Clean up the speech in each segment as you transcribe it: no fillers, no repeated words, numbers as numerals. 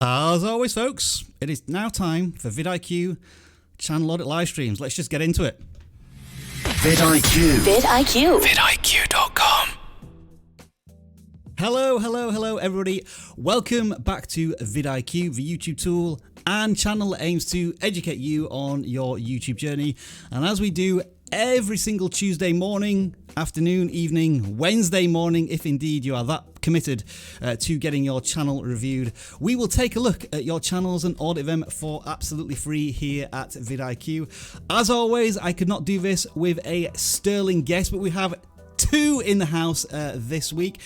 As always, folks, it is now time for vidIQ channel audit live streams. Let's just get into it. vidIQ. vidIQ. vidIQ.com. Hello, everybody. Welcome back to vidIQ, the YouTube tool and channel that aims to educate you on your YouTube journey. And as we do every single Tuesday morning, afternoon, evening, Wednesday morning, if indeed you are that committed to getting your channel reviewed, we will take a look at your channels and audit them for absolutely free here at vidIQ. As always, I could not do this with a sterling guest, but we have two in the house this week.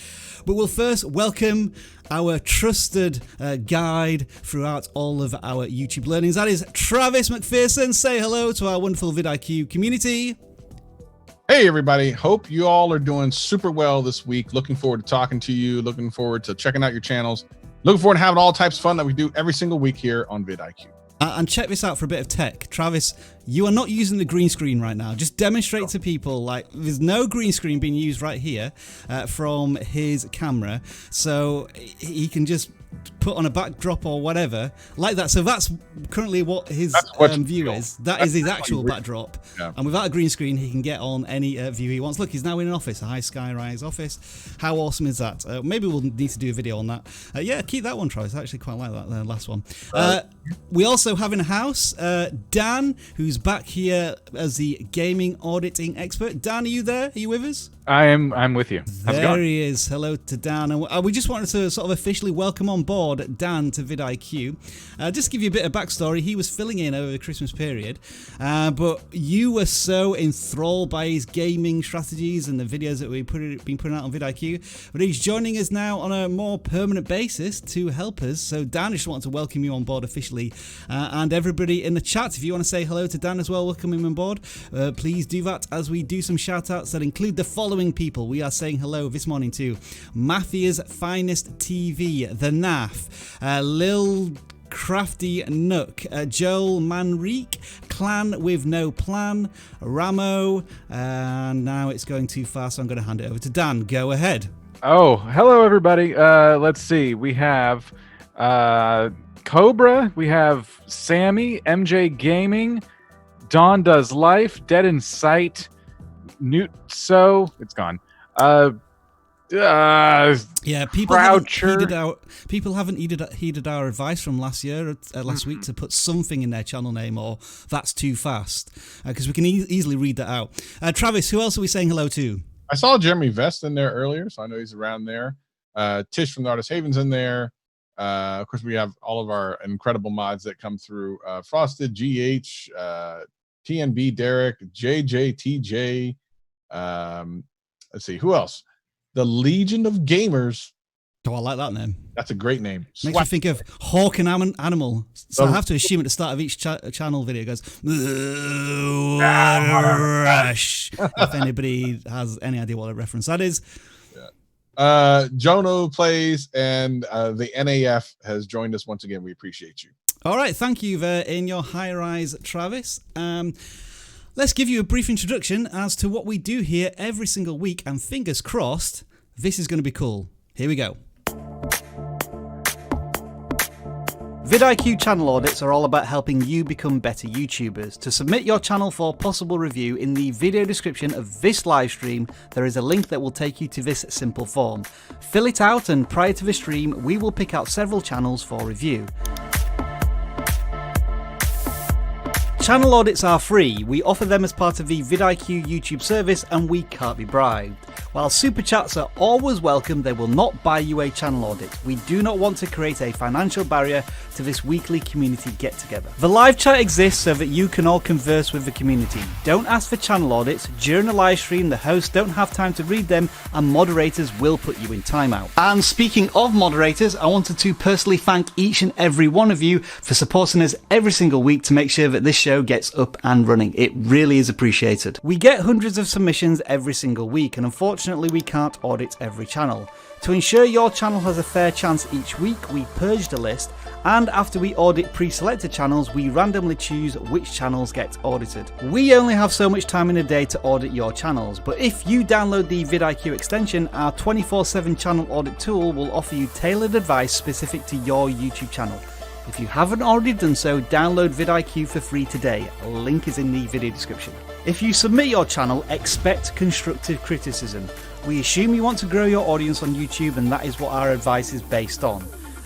But we'll first welcome our trusted guide throughout all of our YouTube learnings. That is Travis Mcpherson. Say hello to our wonderful vidIQ community. Hey everybody, hope you all are doing super well this week. Looking forward to talking to you, looking forward to checking out your channels, looking forward to having all types of fun that we do every single week here on vidIQ. And check this out for a bit of tech. Travis, you are not using the green screen right now. Just demonstrate to people, like, there's no green screen being used right here from his camera. So he can just put on a backdrop or whatever like that. So that's currently what his view is. That is his actual backdrop. Yeah. And without a green screen, he can get on any view he wants. Look, he's now in an office, a high skyrise office. How awesome is that? Maybe we'll need to do a video on that. Yeah, keep that one, Travis. I actually quite like that, the last one. We also have in the house Dan, who's back here as the gaming auditing expert. Dan, are you there? Are you with us? I'm with you. How's it going? There he is. Hello to Dan. And we just wanted to sort of officially welcome on board Dan to vidIQ. Just to give you a bit of backstory, he was filling in over the Christmas period, but you were so enthralled by his gaming strategies and the videos that we've been putting out on vidIQ, but he's joining us now on a more permanent basis to help us. So Dan, I just want to welcome you on board officially, and everybody in the chat, if you want to say hello to Dan as well, welcome him on board. Please do that as we do some shout outs that include the following people. We are saying hello this morning to Mafia's Finest TV, The NAF, Lil Crafty Nook, Joel Manrique, Clan with No Plan, Ramo, and now it's going too fast, so I'm going to hand it over to Dan. Go ahead. Oh, hello everybody. Let's see. We have Cobra, we have Sammy, MJ Gaming, Dawn Does Life, Dead in Sight, Newt, so it's gone. Yeah, people Croucher. haven't heeded our advice from last week to put something in their channel name, or that's too fast, because we can easily read that out. Travis, who else are we saying hello to? I saw Jeremy Vest in there earlier, so I know he's around there. Tish from the Artist Haven's in there. Of course, we have all of our incredible mods that come through. Frosted, GH, TNB, Derek, JJ, TJ. Let's see, who else? The Legion of Gamers. Oh, I like that name. That's a great name. Makes me think of Hawk and Animal. So I have to assume at the start of each channel video it goes, rush. If anybody has any idea what a reference that is. Yeah. Jono plays, and the NAF has joined us once again. We appreciate you. All right, thank you there in your high rise, Travis. Let's give you a brief introduction as to what we do here every single week, and fingers crossed, this is going to be cool. Here we go. vidIQ channel audits are all about helping you become better YouTubers. To submit your channel for possible review, in the video description of this live stream, there is a link that will take you to this simple form. Fill it out, and prior to the stream, we will pick out several channels for review. Channel audits are free. We offer them as part of the vidIQ YouTube service, and we can't be bribed. While super chats are always welcome, they will not buy you a channel audit. We do not want to create a financial barrier to this weekly community get-together. The live chat exists so that you can all converse with the community. Don't ask for channel audits. During a live stream, the hosts don't have time to read them, and moderators will put you in timeout. And speaking of moderators, I wanted to personally thank each and every one of you for supporting us every single week to make sure that this show show gets up and running. It really is appreciated. We get hundreds of submissions every single week, and unfortunately we can't audit every channel. To ensure your channel has a fair chance each week, we purge the list, and after we audit pre-selected channels, we randomly choose which channels get audited. We only have so much time in a day to audit your channels, but if you download the vidIQ extension, our 24/7 channel audit tool will offer you tailored advice specific to your YouTube channel. If you haven't already done so, download vidIQ for free today. A link is in the video description. If you submit your channel, expect constructive criticism. We assume you want to grow your audience on YouTube, and that is what our advice is based on.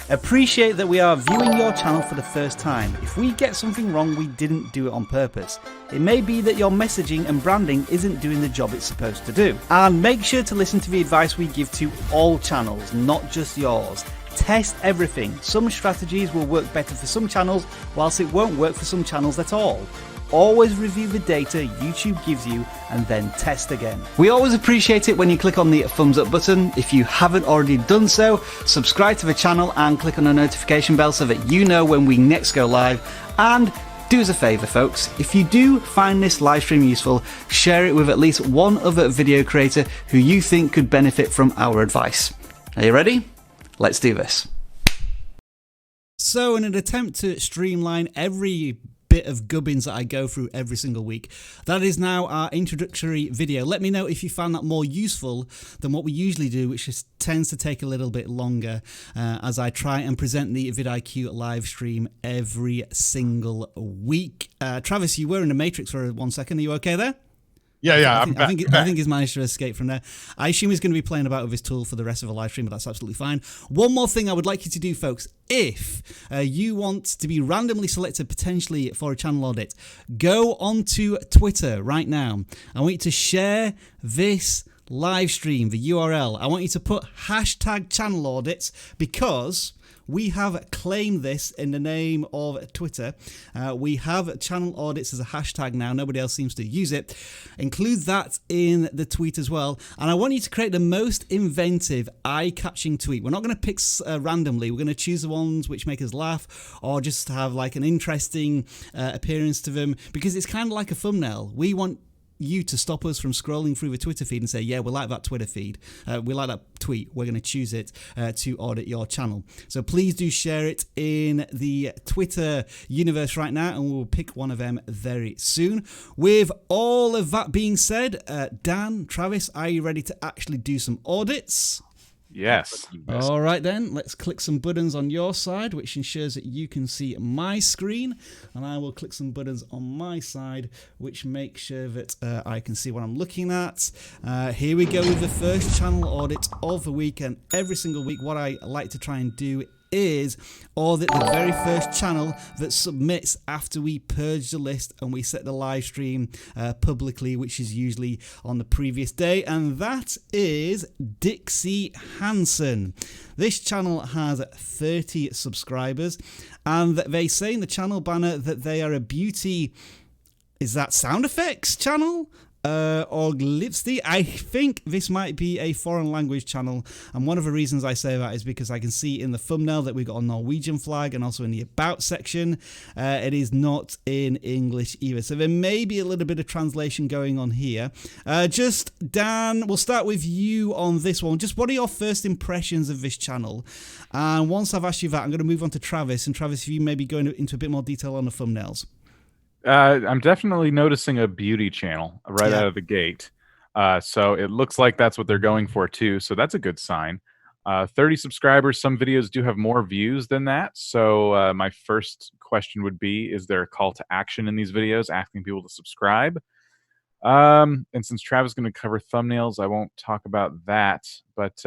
Appreciate that we are viewing your channel for the first time. If we get something wrong, we didn't do it on purpose. It may be that your messaging and branding isn't doing the job it's supposed to do. And make sure to listen to the advice we give to all channels, not just yours. Test everything. Some strategies will work better for some channels, whilst it won't work for some channels at all. Always review the data YouTube gives you and then test again. We always appreciate it when you click on the thumbs up button. If you haven't already done so, subscribe to the channel and click on the notification bell so that you know when we next go live. And do us a favour, folks, if you do find this live stream useful, share it with at least one other video creator who you think could benefit from our advice. Are you ready? Let's do this. So in an attempt to streamline every bit of gubbins that I go through every single week, that is now our introductory video. Let me know if you found that more useful than what we usually do, which just tends to take a little bit longer as I try and present the vidIQ live stream every single week. Travis, you were in the Matrix for 1 second. Are you okay there? Yeah, I think he's managed to escape from there. I assume he's going to be playing about with his tool for the rest of the live stream, but that's absolutely fine. One more thing I would like you to do, folks. If you want to be randomly selected potentially for a channel audit, go onto Twitter right now. I want you to share this live stream, the URL. I want you to put hashtag channel audits, because we have claimed this in the name of Twitter. We have channel audits as a hashtag now. Nobody else seems to use it. Include that in the tweet as well. And I want you to create the most inventive, eye-catching tweet. We're not going to pick randomly. We're going to choose the ones which make us laugh or just have like an interesting appearance to them, because it's kind of like a thumbnail. We want you to stop us from scrolling through the Twitter feed and say, yeah, we like that Twitter feed, we like that tweet, we're going to choose it to audit your channel. So please do share it in the Twitter universe right now, and we'll pick one of them very soon. With all of that being said, Dan, Travis, are you ready to actually do some audits? Yes. All right then, let's click some buttons on your side, which ensures that you can see my screen, and I will click some buttons on my side, which make sure that I can see what I'm looking at. Here we go with the first channel audit of the week, and every single week what I like to try and do is audit the very first channel that submits after we purge the list and we set the live stream publicly, which is usually on the previous day, and that is Dixie Hansen. This channel has 30 subscribers, and they say in the channel banner that they are a beauty, is that sound effects channel? Or Lipsty. I think this might be a foreign language channel, and one of the reasons I say that is because I can see in the thumbnail that we've got a Norwegian flag, and also in the about section it is not in English either, so there may be a little bit of translation going on here. Just Dan, we'll start with you on this one. Just what are your first impressions of this channel? And once I've asked you that, I'm going to move on to Travis, and Travis, if you maybe go into a bit more detail on the thumbnails. I'm definitely noticing a beauty channel right out of the gate. So it looks like that's what they're going for too. So that's a good sign. 30 subscribers. Some videos do have more views than that. So my first question would be, is there a call to action in these videos asking people to subscribe? And since Travis is going to cover thumbnails, I won't talk about that. But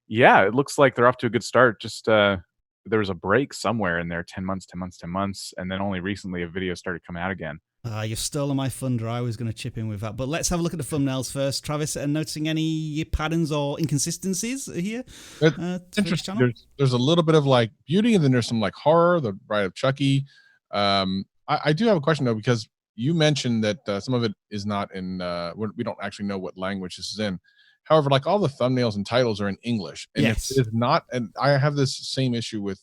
yeah, it looks like they're off to a good start. Just there was a break somewhere in there, 10 months, and then only recently a video started coming out again. You've stolen my thunder. I was going to chip in with that. But let's have a look at the thumbnails first. Travis, noticing any patterns or inconsistencies here? Interesting. There's a little bit of like beauty, and then there's some like horror, the Bride of Chucky. I do have a question though, because you mentioned that some of it is not in, we don't actually know what language this is in. However, like all the thumbnails and titles are in English, and yes, it is not. And I have this same issue with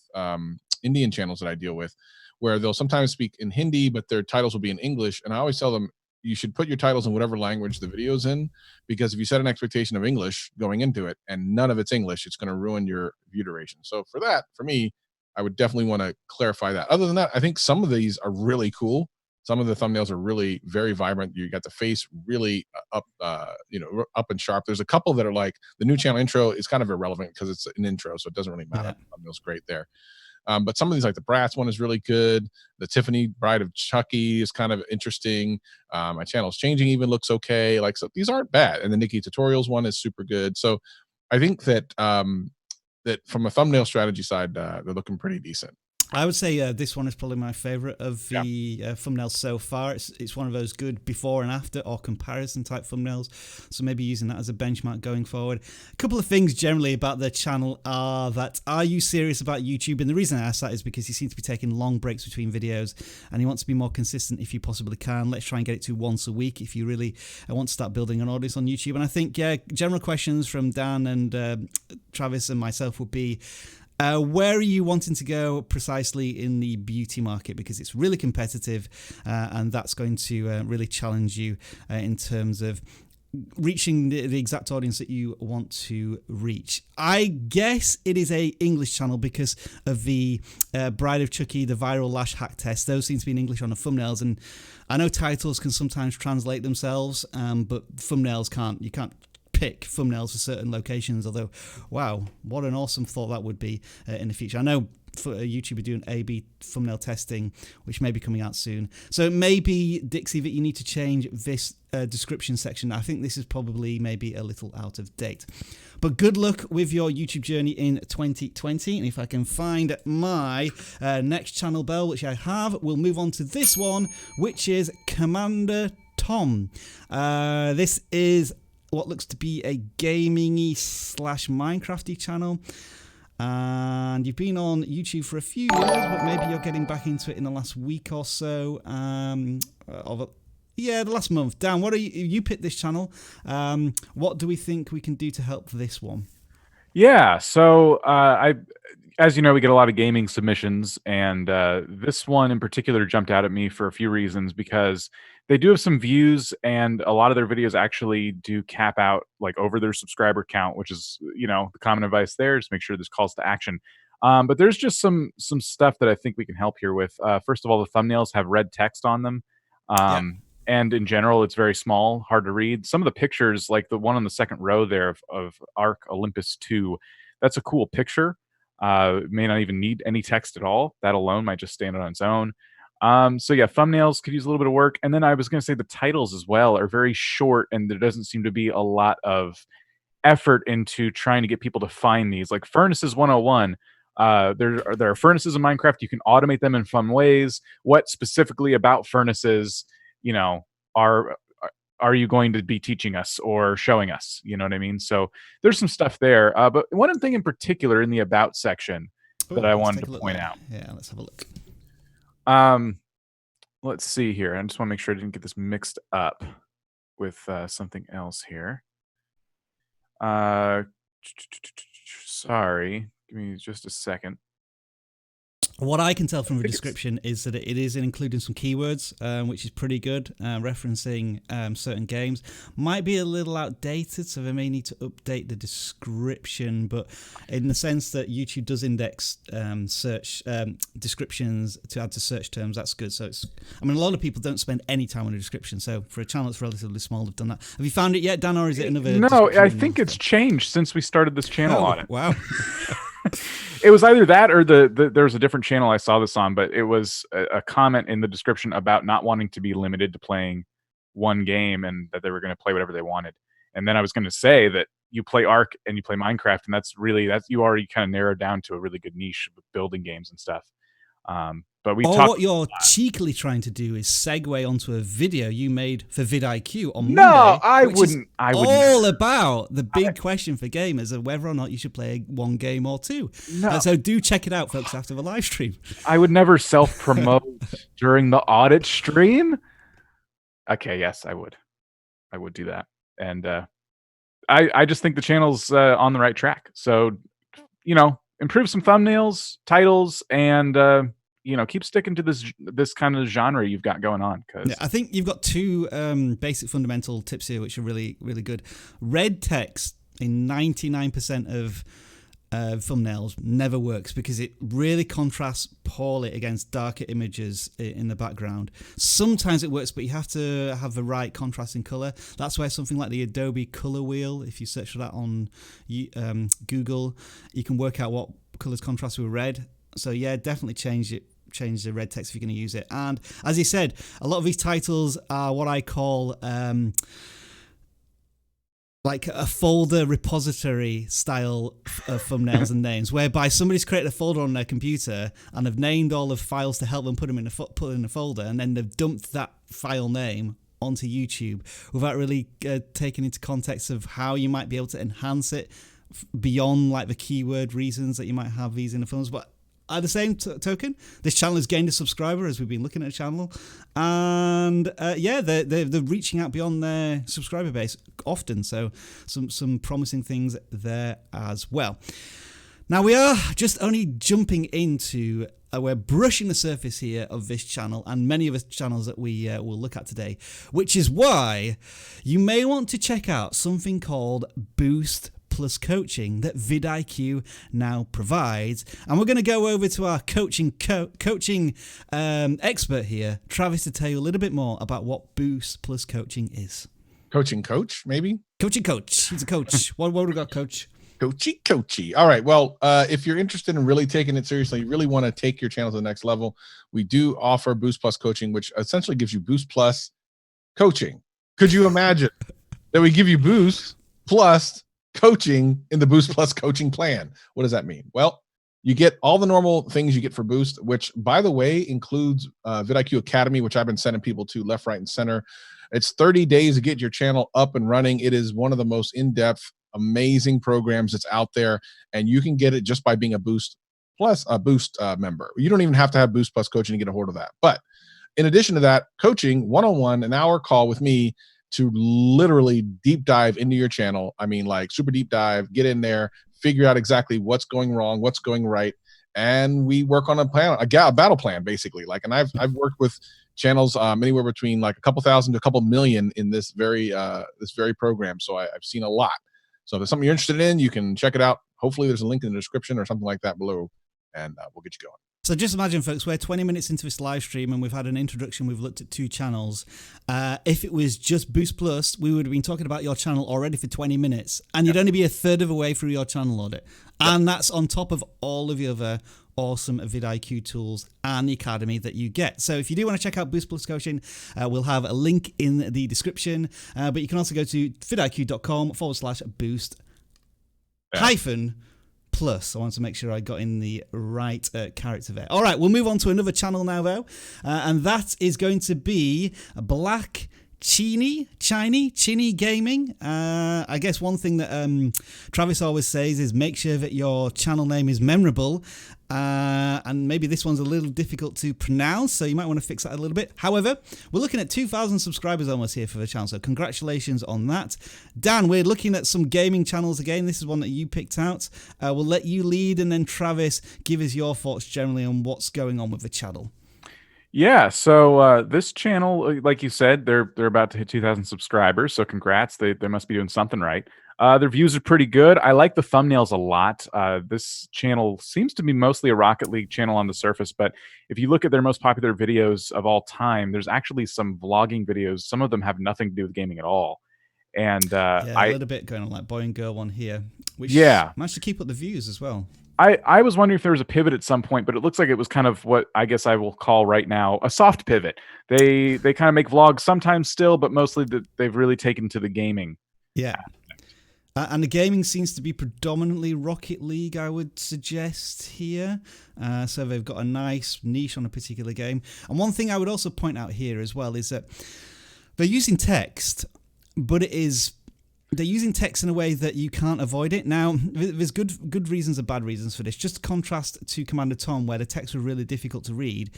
Indian channels that I deal with, where they'll sometimes speak in Hindi, but their titles will be in English. And I always tell them, you should put your titles in whatever language the video's in, because if you set an expectation of English going into it and none of it's English, it's going to ruin your view duration. So for me, I would definitely want to clarify that. Other than that, I think some of these are really cool. Some of the thumbnails are really very vibrant. You got the face really up, up and sharp. There's a couple that are like the new channel intro is kind of irrelevant because it's an intro, so it doesn't really matter. The thumbnail's great there. But some of these, like the Bratz one, is really good. The Tiffany Bride of Chucky is kind of interesting. My channel's changing even looks okay. Like, so these aren't bad. And the Nikki Tutorials one is super good. So I think that that from a thumbnail strategy side, they're looking pretty decent. I would say this one is probably my favorite of the thumbnails so far. It's one of those good before and after or comparison type thumbnails. So maybe using that as a benchmark going forward. A couple of things generally about the channel are that, are you serious about YouTube? And the reason I ask that is because you seem to be taking long breaks between videos and you want to be more consistent if you possibly can. Let's try and get it to once a week if you really want to start building an audience on YouTube. And I think, general questions from Dan and Travis and myself would be, where are you wanting to go precisely in the beauty market? Because it's really competitive and that's going to really challenge you in terms of reaching the exact audience that you want to reach. I guess it is a English channel because of the Bride of Chucky, the viral lash hack test. Those seem to be in English on the thumbnails, and I know titles can sometimes translate themselves, but thumbnails can't. You can't pick thumbnails for certain locations, although wow, what an awesome thought that would be in the future. I know for YouTube are doing A/B thumbnail testing, which may be coming out soon. So maybe, Dixie, that you need to change this description section. I think this is probably maybe a little out of date. But good luck with your YouTube journey in 2020. And if I can find my next channel bell, which I have, we'll move on to this one, which is Commander Tom. This is what looks to be a gaming-y / Minecraft-y channel. And you've been on YouTube for a few years, but maybe you're getting back into it in the last week or so. The last month. Dan, what are you picked this channel. What do we think we can do to help this one? Yeah, so as you know, we get a lot of gaming submissions, and this one in particular jumped out at me for a few reasons, because they do have some views, and a lot of their videos actually do cap out like over their subscriber count, which is, the common advice there is make sure there's calls to action. But there's just some stuff that I think we can help here with. First of all, the thumbnails have red text on them. And in general, it's very small, hard to read. Some of the pictures, like the one on the second row there of Arc Olympus 2, that's a cool picture. It may not even need any text at all. That alone might just stand on its own. So yeah, thumbnails could use a little bit of work. And then I was going to say the titles as well are very short, and there doesn't seem to be a lot of effort into trying to get people to find these. Like Furnaces 101, there are furnaces in Minecraft. You can automate them in fun ways. What specifically about furnaces, are you going to be teaching us or showing us? You know what I mean? So there's some stuff there. But one thing in particular in the About section that I wanted to point out. Yeah, let's have a look. Let's see here. I just want to make sure I didn't get this mixed up with something else here. Sorry. Give me just a second. What I can tell from the description is that it is including some keywords, which is pretty good, referencing certain games. Might be a little outdated, so they may need to update the description, but in the sense that YouTube does index search descriptions to add to search terms, that's good. So a lot of people don't spend any time on a description, so for a channel that's relatively small, they've done that. Have you found it yet, Dan, or is it another? No, I think it's changed since we started this channel audit. Wow. It was either that or there was a different channel I saw this on, but it was a comment in the description about not wanting to be limited to playing one game and that they were going to play whatever they wanted. And then I was going to say that you play Ark and you play Minecraft, and that's you already kind of narrowed down to a really good niche with building games and stuff. But what you're cheekily trying to do is segue onto a video you made for Vid Iq on Monday. No, I wouldn't. All about the big question for gamers of whether or not you should play one game or two. No. So do check it out, folks, after the live stream. I would never self-promote during the audit stream. Okay, yes, I would. I would do that. And I just think the channel's on the right track. So, improve some thumbnails, titles, and keep sticking to this kind of genre you've got going on. Yeah, I think you've got two basic fundamental tips here, which are really, really good. Red text in 99% of thumbnails never works because it really contrasts poorly against darker images in the background. Sometimes it works, but you have to have the right contrast in color. That's where something like the Adobe color wheel, if you search for that on Google, you can work out what colors contrast with red. So yeah, definitely change the red text if you're going to use it. And as he said, a lot of these titles are what I call like a folder repository style of thumbnails and names, whereby somebody's created a folder on their computer and have named all of files to help them put them in a folder, and then they've dumped that file name onto YouTube without really taking into context of how you might be able to enhance it beyond like the keyword reasons that you might have these in the films. But at the same token, this channel has gained a subscriber as we've been looking at the channel, and they're reaching out beyond their subscriber base often. So some promising things there as well. Now we are just only jumping into we're brushing the surface here of this channel and many of the channels that we will look at today, which is why you may want to check out something called Boost Plus Coaching that vidIQ now provides. And we're going to go over to our coaching expert here, Travis, to tell you a little bit more about what Boost Plus Coaching is. Coaching coach, maybe? Coaching coach. He's a coach. What do we got, coach? Coachy. All right. Well, if you're interested in really taking it seriously, you really want to take your channel to the next level, we do offer Boost Plus Coaching, which essentially gives you Boost Plus coaching. Could you imagine that we give you Boost Plus coaching in the Boost Plus coaching plan? What does that mean? Well, you get all the normal things you get for Boost, which, by the way, includes Vid Iq Academy, which I've been sending people to left, right, and center. It's 30 days to get your channel up and running. It is one of the most in-depth, amazing programs that's out there, and you can get it just by being a Boost Plus member. You don't even have to have Boost Plus coaching to get a hold of that. But in addition to that, coaching one-on-one, an hour call with me to literally deep dive into your channel. I mean, like super deep dive, get in there, figure out exactly what's going wrong, what's going right. And we work on a plan, a battle plan, basically. Like, and I've worked with channels anywhere between like a couple thousand to a couple million in this very program. So I've seen a lot. So if there's something you're interested in, you can check it out. Hopefully there's a link in the description or something like that below, and we'll get you going. So just imagine, folks, we're 20 minutes into this live stream and we've had an introduction. We've looked at two channels. If it was just Boost Plus, we would have been talking about your channel already for 20 minutes, and you'd only be a third of the way through your channel audit. And that's on top of all of the other awesome vidIQ tools and the Academy that you get. So if you do want to check out Boost Plus Coaching, we'll have a link in the description. But you can also go to vidiq.com/boost plus. I want to make sure I got in the right character there. All right, we'll move on to another channel now, though, and that is going to be Black Chini Gaming. I guess one thing that Travis always says is make sure that your channel name is memorable, and maybe this one's a little difficult to pronounce, so you might want to fix that a little bit. However, we're looking at 2,000 subscribers almost here for the channel, so congratulations on that. Dan, we're looking at some gaming channels again. This is one that you picked out. We'll let you lead, and then Travis, give us your thoughts generally on what's going on with the channel. Yeah, so this channel, like you said, they're about to hit 2,000 subscribers, so congrats. They must be doing something right. Their views are pretty good. I like the thumbnails a lot. This channel seems to be mostly a Rocket League channel on the surface, but if you look at their most popular videos of all time, there's actually some vlogging videos. Some of them have nothing to do with gaming at all. And a little bit going on, like Boy and Girl one here, which managed to keep up the views as well. I was wondering if there was a pivot at some point, but it looks like it was kind of what I guess I will call right now a soft pivot. They kind of make vlogs sometimes still, but mostly they've really taken to the gaming. Yeah. And the gaming seems to be predominantly Rocket League, I would suggest here. So they've got a nice niche on a particular game. And one thing I would also point out here as well is that they're using text, but they're using text in a way that you can't avoid it. Now, there's good reasons and bad reasons for this. Just to contrast to Commander Tom, where the text were really difficult to read.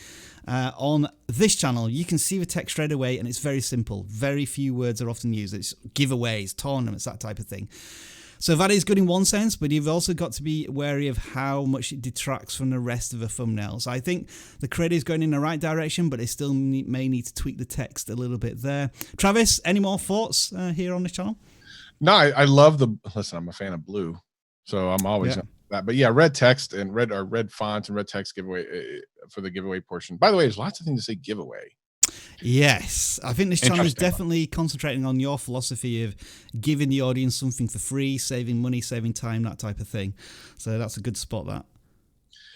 On this channel, you can see the text straight away, and it's very simple. Very few words are often used. It's giveaways, tournaments, that type of thing. So that is good in one sense, but you've also got to be wary of how much it detracts from the rest of the thumbnail. So I think the creator is going in the right direction, but they still may need to tweak the text a little bit there. Travis, any more thoughts here on the channel? No, I love listen, I'm a fan of blue, so I'm always that. But yeah, red text and red font and red text giveaway for the giveaway portion. By the way, there's lots of things to say giveaway. Yes, I think this channel is definitely concentrating on your philosophy of giving the audience something for free, saving money, saving time, that type of thing. So that's a good spot, that.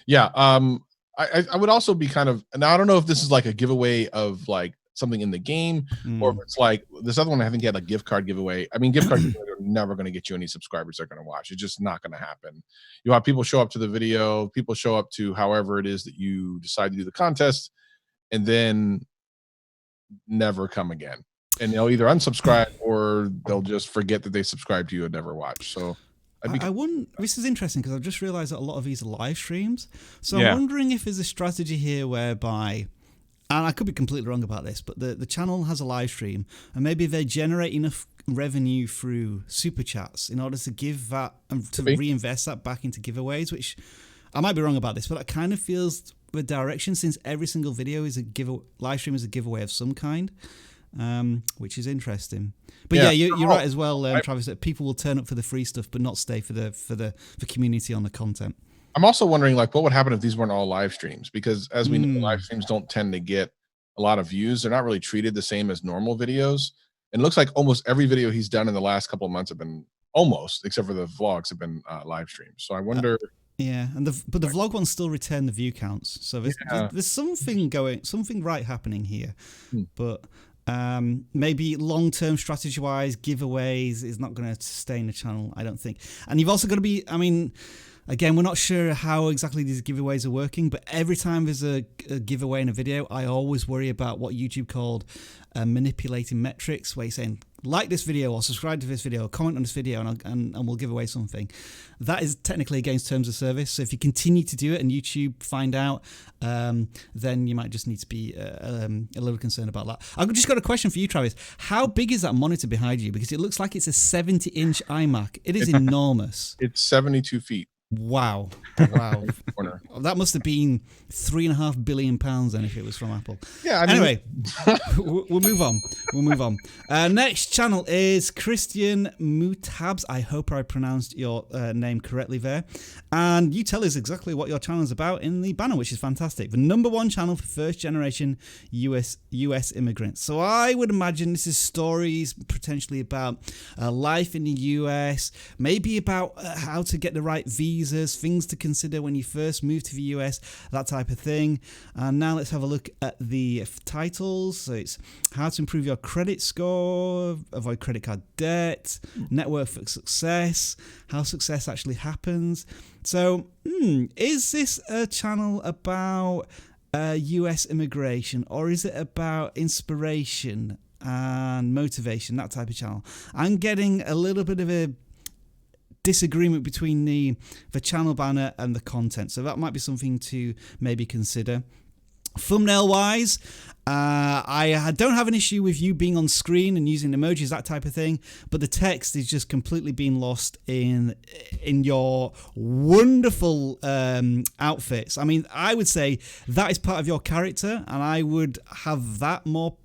Yeah. I would also be kind of, now I don't know if this is like a giveaway of like something in the game, or if it's like this other one. I think you had a gift card giveaway. I mean, gift card giveaway are never going to get you any subscribers they're going to watch. It's just not going to happen. You have people show up to the video, people show up to however it is that you decide to do the contest, and then never come again, and they'll either unsubscribe or they'll just forget that they subscribed to you and never watch. So I wouldn't. This is interesting because I've just realized that a lot of these are live streams. So I'm wondering if there's a strategy here whereby, and I could be completely wrong about this, but the channel has a live stream, and maybe they generate enough revenue through super chats in order to give that and to reinvest that back into giveaways. Which I might be wrong about this, but that kind of feels the direction, since every single video is a live stream is a giveaway of some kind, which is interesting. But yeah, you're right as well, Travis, that people will turn up for the free stuff but not stay for the community on the content. I'm also wondering, like, what would happen if these weren't all live streams? Because as we know, live streams don't tend to get a lot of views. They're not really treated the same as normal videos. And it looks like almost every video he's done in the last couple of months have been, almost, except for the vlogs, have been live streams. So I wonder. Yeah, but the vlog ones still return the view counts, so there's something right happening here. But maybe long-term strategy-wise, giveaways is not going to sustain the channel, I don't think. And you've also got to be, I mean, again, we're not sure how exactly these giveaways are working, but every time there's a giveaway in a video, I always worry about what YouTube called manipulating metrics, where you're saying, like this video or subscribe to this video or comment on this video and we'll give away something. That is technically against terms of service. So if you continue to do it and YouTube find out, then you might just need to be a little concerned about that. I've just got a question for you, Travis. How big is that monitor behind you? Because it looks like it's a 70-inch iMac. It is enormous. It's 72 feet. Wow. That must have been £3.5 billion then if it was from Apple. Yeah. I mean, anyway, we'll move on. Next channel is Christian Mutabs. I hope I pronounced your name correctly there. And you tell us exactly what your channel is about in the banner, which is fantastic. The #1 channel for first-generation US immigrants. So I would imagine this is stories potentially about life in the US, maybe about how to get the right visas, things to consider when you first move to the US, that type of thing. And now let's have a look at the titles. So it's how to improve your credit score, avoid credit card debt, network for success, how success actually happens. So is this a channel about US immigration, or is it about inspiration and motivation, that type of channel? I'm getting a little bit of a disagreement between the channel banner and the content, so that might be something to maybe consider. Thumbnail wise, I don't have an issue with you being on screen and using emojis, that type of thing, but the text is just completely being lost in your wonderful outfits. I mean, I would say that is part of your character, and I would have that more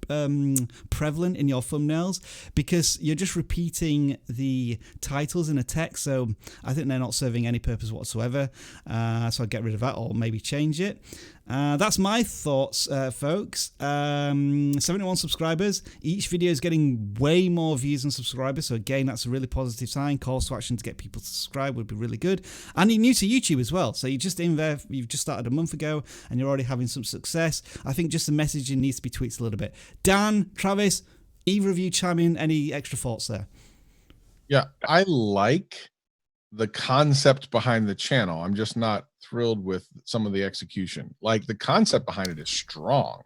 prevalent in your thumbnails, because you're just repeating the titles in a text, so I think they're not serving any purpose whatsoever. So I'd get rid of that or maybe change it. That's my thoughts, folks. 71 subscribers. Each video is getting way more views than subscribers, so again, that's a really positive sign. Calls to action to get people to subscribe would be really good. And you're new to YouTube as well, so you're just in there, you've just started a month ago and you're already having some success. I think just the messaging needs to be tweaked a little bit. Dan, Travis, either of you chime in, any extra thoughts there? Yeah, I like the concept behind the channel. I'm just not thrilled with some of the execution. Like, the concept behind it is strong.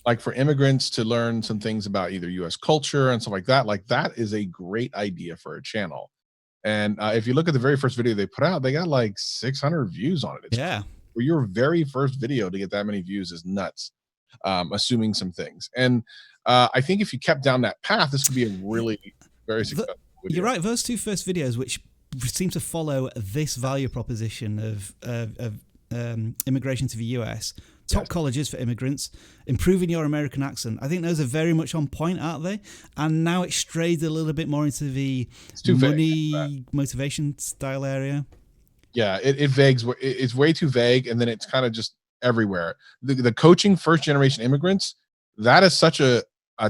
Like, for immigrants to learn some things about either US culture and stuff like that is a great idea for a channel. And if you look at the very first video they put out, they got like 600 views on it. For your very first video to get that many views is nuts, assuming some things. And I think if you kept down that path, this could be a really very successful video. You're right. Those two first videos, which seem to follow this value proposition of immigration to the US, top colleges for immigrants, improving your American accent. I think those are very much on point, aren't they? And now it strayed a little bit more into the money motivation style area. Yeah, it vagues. It's way too vague, and then it's kind of just everywhere. The coaching first generation immigrants, that is such a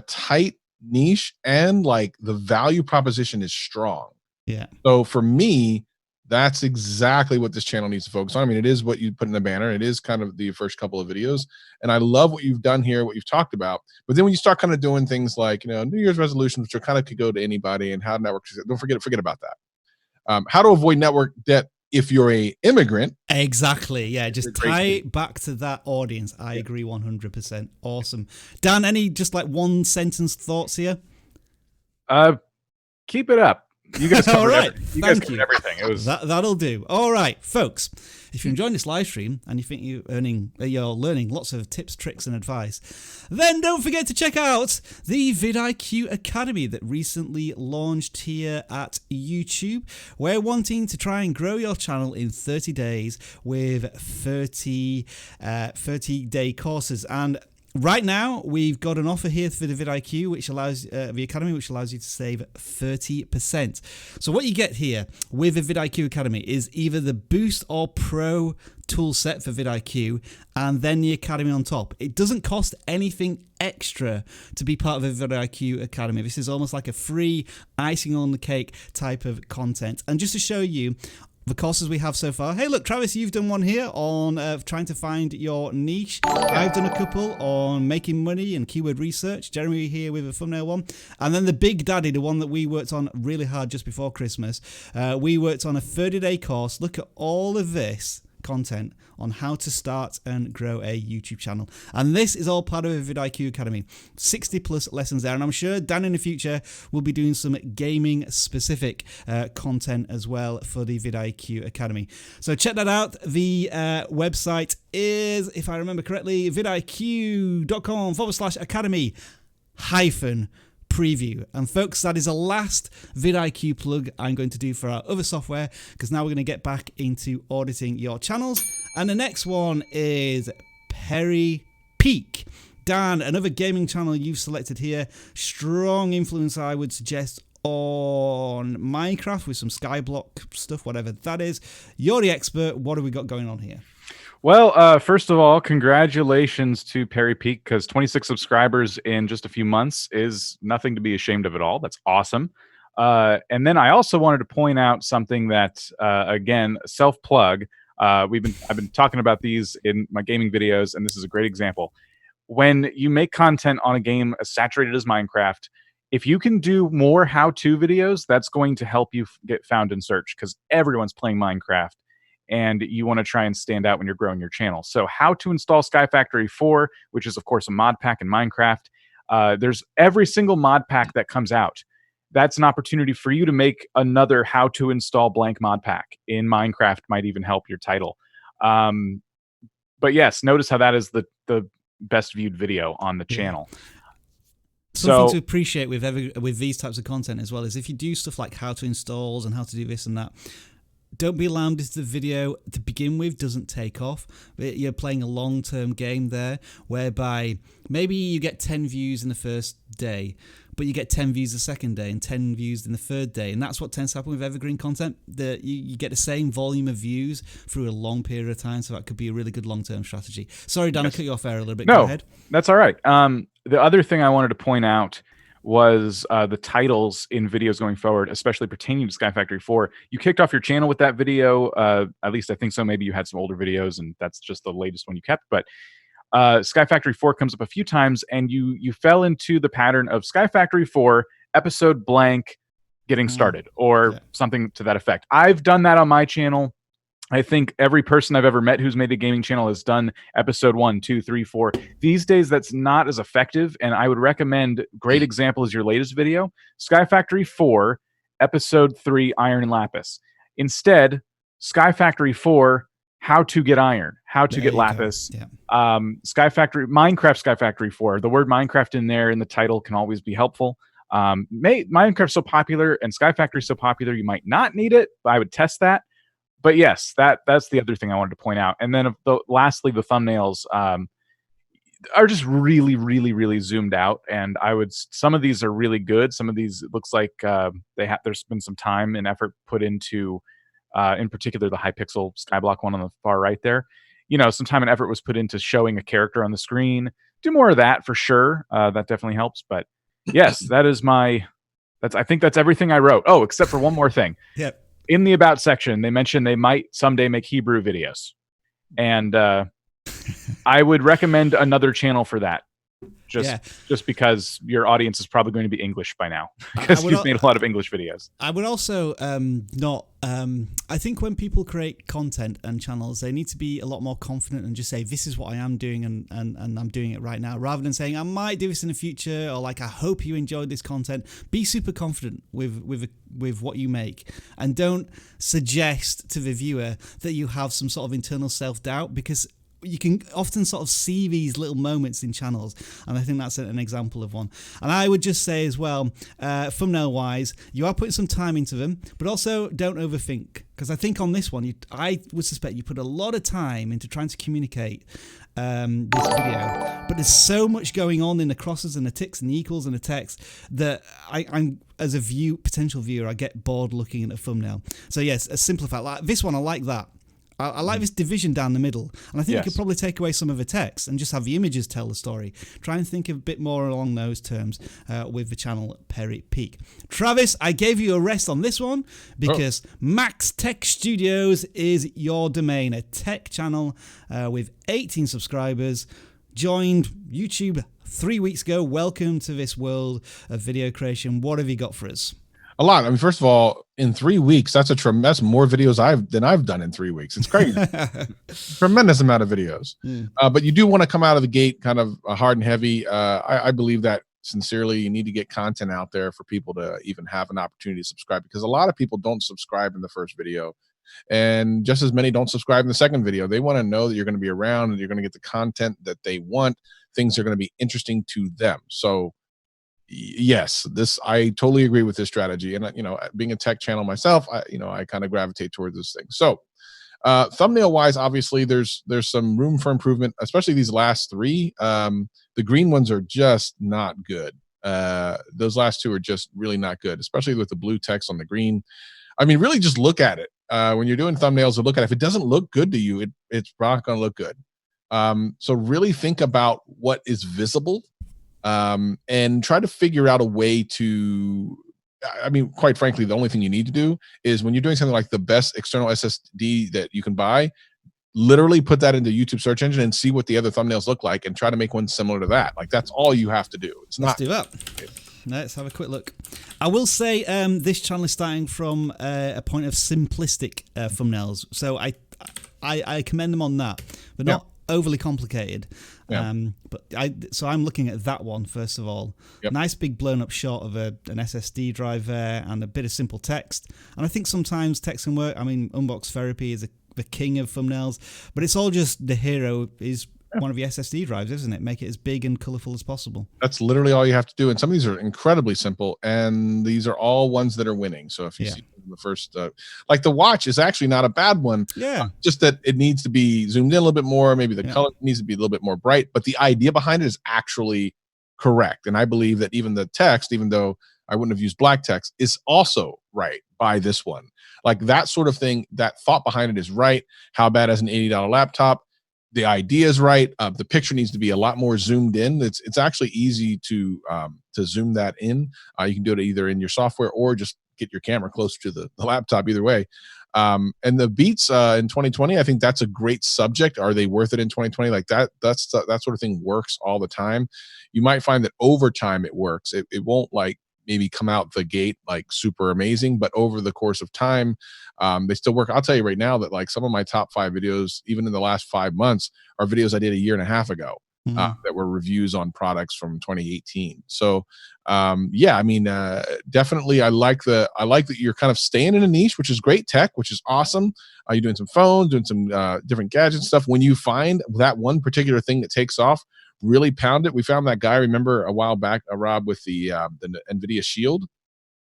tight niche, and like the value proposition is strong. Yeah. So for me, that's exactly what this channel needs to focus on. I mean, it is what you put in the banner. It is kind of the first couple of videos. And I love what you've done here, what you've talked about. But then when you start kind of doing things like, New Year's resolutions, which are kind of could go to anybody, and how to network, don't forget about that. How to avoid network debt if you're a immigrant. Exactly. Yeah. Just tie it back to that audience. I agree 100%. Awesome. Dan, any just like one sentence thoughts here? Keep it up. You guys covered, all right. you guys covered everything. It was that'll do. All right, folks. If you're enjoying this live stream and you think you're learning lots of tips, tricks, and advice, then don't forget to check out the Vid Iq Academy that recently launched here at YouTube. We're wanting to try and grow your channel in 30 days with 30-day courses. And right now, we've got an offer here for the vidIQ, which allows the Academy, which allows you to save 30%. So what you get here with the vidIQ Academy is either the Boost or Pro tool set for vidIQ, and then the Academy on top. It doesn't cost anything extra to be part of the vidIQ Academy. This is almost like a free icing on the cake type of content. And just to show you the courses we have so far. Hey, look, Travis, you've done one here on trying to find your niche. I've done a couple on making money and keyword research. Jeremy here with a thumbnail one. And then the big daddy, the one that we worked on really hard just before Christmas. We worked on a 30-day course. Look at all of this content on how to start and grow a YouTube channel. And this is all part of the vidIQ Academy. 60 plus lessons there. And I'm sure Dan in the future will be doing some gaming specific content as well for the vidIQ Academy. So check that out. The website is, if I remember correctly, vidiq.com/academy-preview. And folks, that is the last vidIQ plug I'm going to do for our other software, because now we're going to get back into auditing your channels. And the next one is Perry Peak. Dan, another gaming channel you've selected here. Strong influence, I would suggest, on Minecraft with some Skyblock stuff, whatever that is. You're the expert. What have we got going on here? Well, first of all, congratulations to Perry Peak, because 26 subscribers in just a few months is nothing to be ashamed of at all. That's awesome. And then I also wanted to point out something that, again, self-plug. I've been talking about these in my gaming videos, and this is a great example. When you make content on a game as saturated as Minecraft, if you can do more how-to videos, that's going to help you get found in search, because everyone's playing Minecraft, and you want to try and stand out when you're growing your channel. So how to install Sky Factory 4, which is, of course, a mod pack in Minecraft. There's every single mod pack that comes out. That's an opportunity for you to make another how to install blank mod pack in Minecraft, might even help your title. But yes, notice how that is the best viewed video on the channel. Something to appreciate with these types of content as well is if you do stuff like how to installs and how to do this and that, don't be alarmed if the video to begin with doesn't take off. You're playing a long-term game there, whereby maybe you get 10 views in the first day, but you get 10 views the second day and 10 views in the third day. And that's what tends to happen with evergreen content. You get the same volume of views through a long period of time, so that could be a really good long-term strategy. Sorry, Dan, I cut you off there a little bit. No, go ahead. That's all right. The other thing I wanted to point out was the titles in videos going forward, especially pertaining to Sky Factory 4. You kicked off your channel with that video. At least I think so. Maybe you had some older videos, and that's just the latest one you kept. But Sky Factory 4 comes up a few times, and you fell into the pattern of Sky Factory 4 episode blank getting started, or something to that effect. I've done that on my channel. I think every person I've ever met who's made a gaming channel has done episode 1, 2, 3, 4. These days, that's not as effective, and I would recommend, great example is your latest video, Sky Factory 4, episode 3, Iron and Lapis. Instead, Sky Factory 4, how to get iron, how to get lapis. Minecraft Sky Factory 4. The word Minecraft in there in the title can always be helpful. Minecraft's so popular and Sky Factory's so popular, you might not need it, but I would test that. But yes, that's the other thing I wanted to point out. And then lastly, the thumbnails are just really, really, really zoomed out. And some of these are really good. Some of these, it looks like there's been some time and effort put into, in particular, the high pixel Skyblock one on the far right there. Some time and effort was put into showing a character on the screen. Do more of that for sure. That definitely helps. But yes, I think that's everything I wrote. Oh, except for one more thing. Yep. In the about section, they mentioned they might someday make Hebrew videos. And I would recommend another channel for that. Just because your audience is probably going to be English by now, because you've made a lot of English videos. I would also I think when people create content and channels, they need to be a lot more confident and just say, this is what I am doing and I'm doing it right now, rather than saying I might do this in the future, or like I hope you enjoyed this content. Be super confident with what you make, and don't suggest to the viewer that you have some sort of internal self-doubt, because you can often sort of see these little moments in channels, and I think that's an example of one. And I would just say as well, thumbnail wise, you are putting some time into them, but also don't overthink, because I think on this one, I would suspect you put a lot of time into trying to communicate this video, but there's so much going on in the crosses and the ticks and the equals and the text that I'm as a potential viewer, I get bored looking at a thumbnail. So yes, a simplified, like this one, I like that. I like this division down the middle, and I think you could probably take away some of the text and just have the images tell the story. Try and think a bit more along those terms with the channel Perry Peak. Travis, I gave you a rest on this one because Max Tech Studios is your domain, a tech channel with 18 subscribers, joined YouTube 3 weeks ago. Welcome to this world of video creation. What have you got for us? A lot. I mean, first of all, in 3 weeks, that's more videos than I've done in 3 weeks. It's crazy. Tremendous amount of videos. But you do want to come out of the gate kind of hard and heavy. I believe that sincerely, you need to get content out there for people to even have an opportunity to subscribe, because a lot of people don't subscribe in the first video, and just as many don't subscribe in the second video. They want to know that you're going to be around and you're going to get the content that they want. Things are going to be interesting to them. So yes, I totally agree with this strategy. And being a tech channel myself, I kind of gravitate towards this thing. So thumbnail wise, obviously there's some room for improvement, especially these last three. The green ones are just not good. Those last two are just really not good, especially with the blue text on the green. I mean, really just look at it. When you're doing thumbnails, or look at it. If it doesn't look good to you, it's not going to look good. So really think about what is visible. And try to figure out a way to, I mean, quite frankly, the only thing you need to do is, when you're doing something like the best external SSD that you can buy, literally put that into YouTube search engine and see what the other thumbnails look like, and try to make one similar to that. Like, that's all you have to do. It's not. Let's do that. Let's have a quick look. I will say this channel is starting from a point of simplistic thumbnails. So I commend them on that. They're not overly complicated. So I'm looking at that one first of all. Nice big blown up shot of an SSD drive there, and a bit of simple text. And I think sometimes text can work. I mean, Unbox Therapy is the king of thumbnails, but it's all just the hero is one of the SSD drives, isn't it? Make it as big and colorful as possible. That's literally all you have to do. And some of these are incredibly simple, and these are all ones that are winning. So if you see the first, like the watch is actually not a bad one. Just that it needs to be zoomed in a little bit more. Maybe the color needs to be a little bit more bright, but the idea behind it is actually correct. And I believe that even the text, even though I wouldn't have used black text, is also right by this one. Like that sort of thing, that thought behind it is right. How bad as an $80 laptop? The idea is right. The picture needs to be a lot more zoomed in. It's actually easy to zoom that in. You can do it either in your software or just get your camera closer to the laptop. Either way. And the beats in 2020, I think that's a great subject. Are they worth it in 2020? Like that sort of thing works all the time. You might find that over time it works. It won't like maybe come out the gate like super amazing, but over the course of time, they still work. I'll tell you right now that like some of my top 5 videos, even in the last 5 months, are videos I did a year and a half ago that were reviews on products from 2018. So I mean, definitely I like that you're kind of staying in a niche, which is great tech, which is awesome. You're doing some phones, doing some different gadget stuff. When you find that one particular thing that takes off, really pound it. We found that guy, remember a while back, Rob, with the NVIDIA Shield,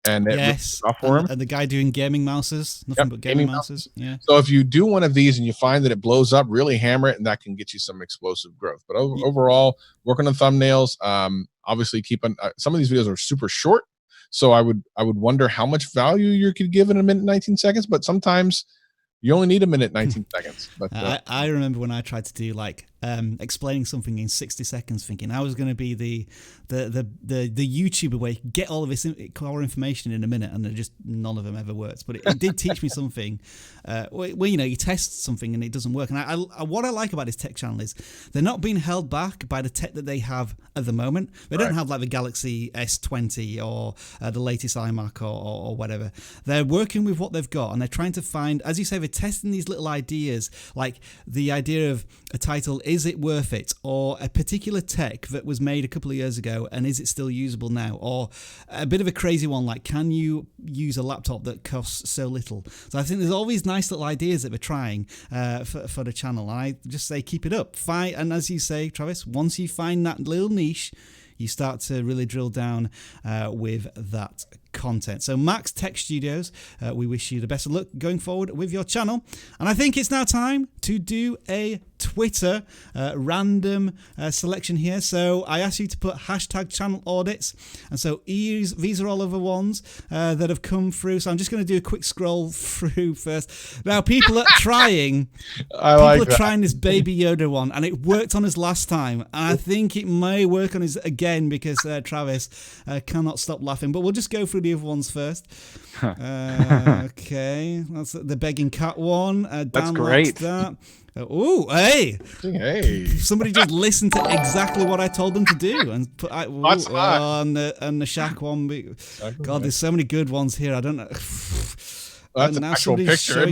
and it Yes, really tough for him. and the guy doing gaming mouses, nothing but gaming mouses. Yeah. So if you do one of these and you find that it blows up, really hammer it, and that can get you some explosive growth. But overall, working on thumbnails. Obviously, keep on. Some of these videos are super short, so I would wonder how much value you could give in a minute and 19 seconds. But sometimes you only need a minute 19 seconds. But I remember when I tried to do like explaining something in 60 seconds, thinking I was going to be the YouTuber where you can get all of this core information in a minute, and just none of them ever worked. But it did teach me something. Where you test something and it doesn't work. And what I like about this tech channel is they're not being held back by the tech that they have at the moment. They don't have like the Galaxy S20 or the latest iMac or whatever. They're working with what they've got, and they're trying to find, as you say, they're testing these little ideas, like the idea of a title, is it worth it? Or a particular tech that was made a couple of years ago, and is it still usable now? Or a bit of a crazy one, like, can you use a laptop that costs so little? So I think there's all these nice little ideas that we're trying for the channel. And I just say keep it up. And as you say, Travis, once you find that little niche, you start to really drill down with that content. So Max Tech Studios, we wish you the best of luck going forward with your channel. And I think it's now time to do a Twitter random selection here. So I asked you to put hashtag channel audits, and so these are all of the ones that have come through. So I'm just going to do a quick scroll through first. Now people are trying trying this Baby Yoda one, and it worked on us last time, and I think it may work on us again because Travis cannot stop laughing. But we'll just go through the other ones first. Okay, that's the begging cat one. That's great. That. Oh, hey! Somebody just listened to exactly what I told them to do, and put and the Shaq one. God, there's so many good ones here. I don't know. That's an actual picture.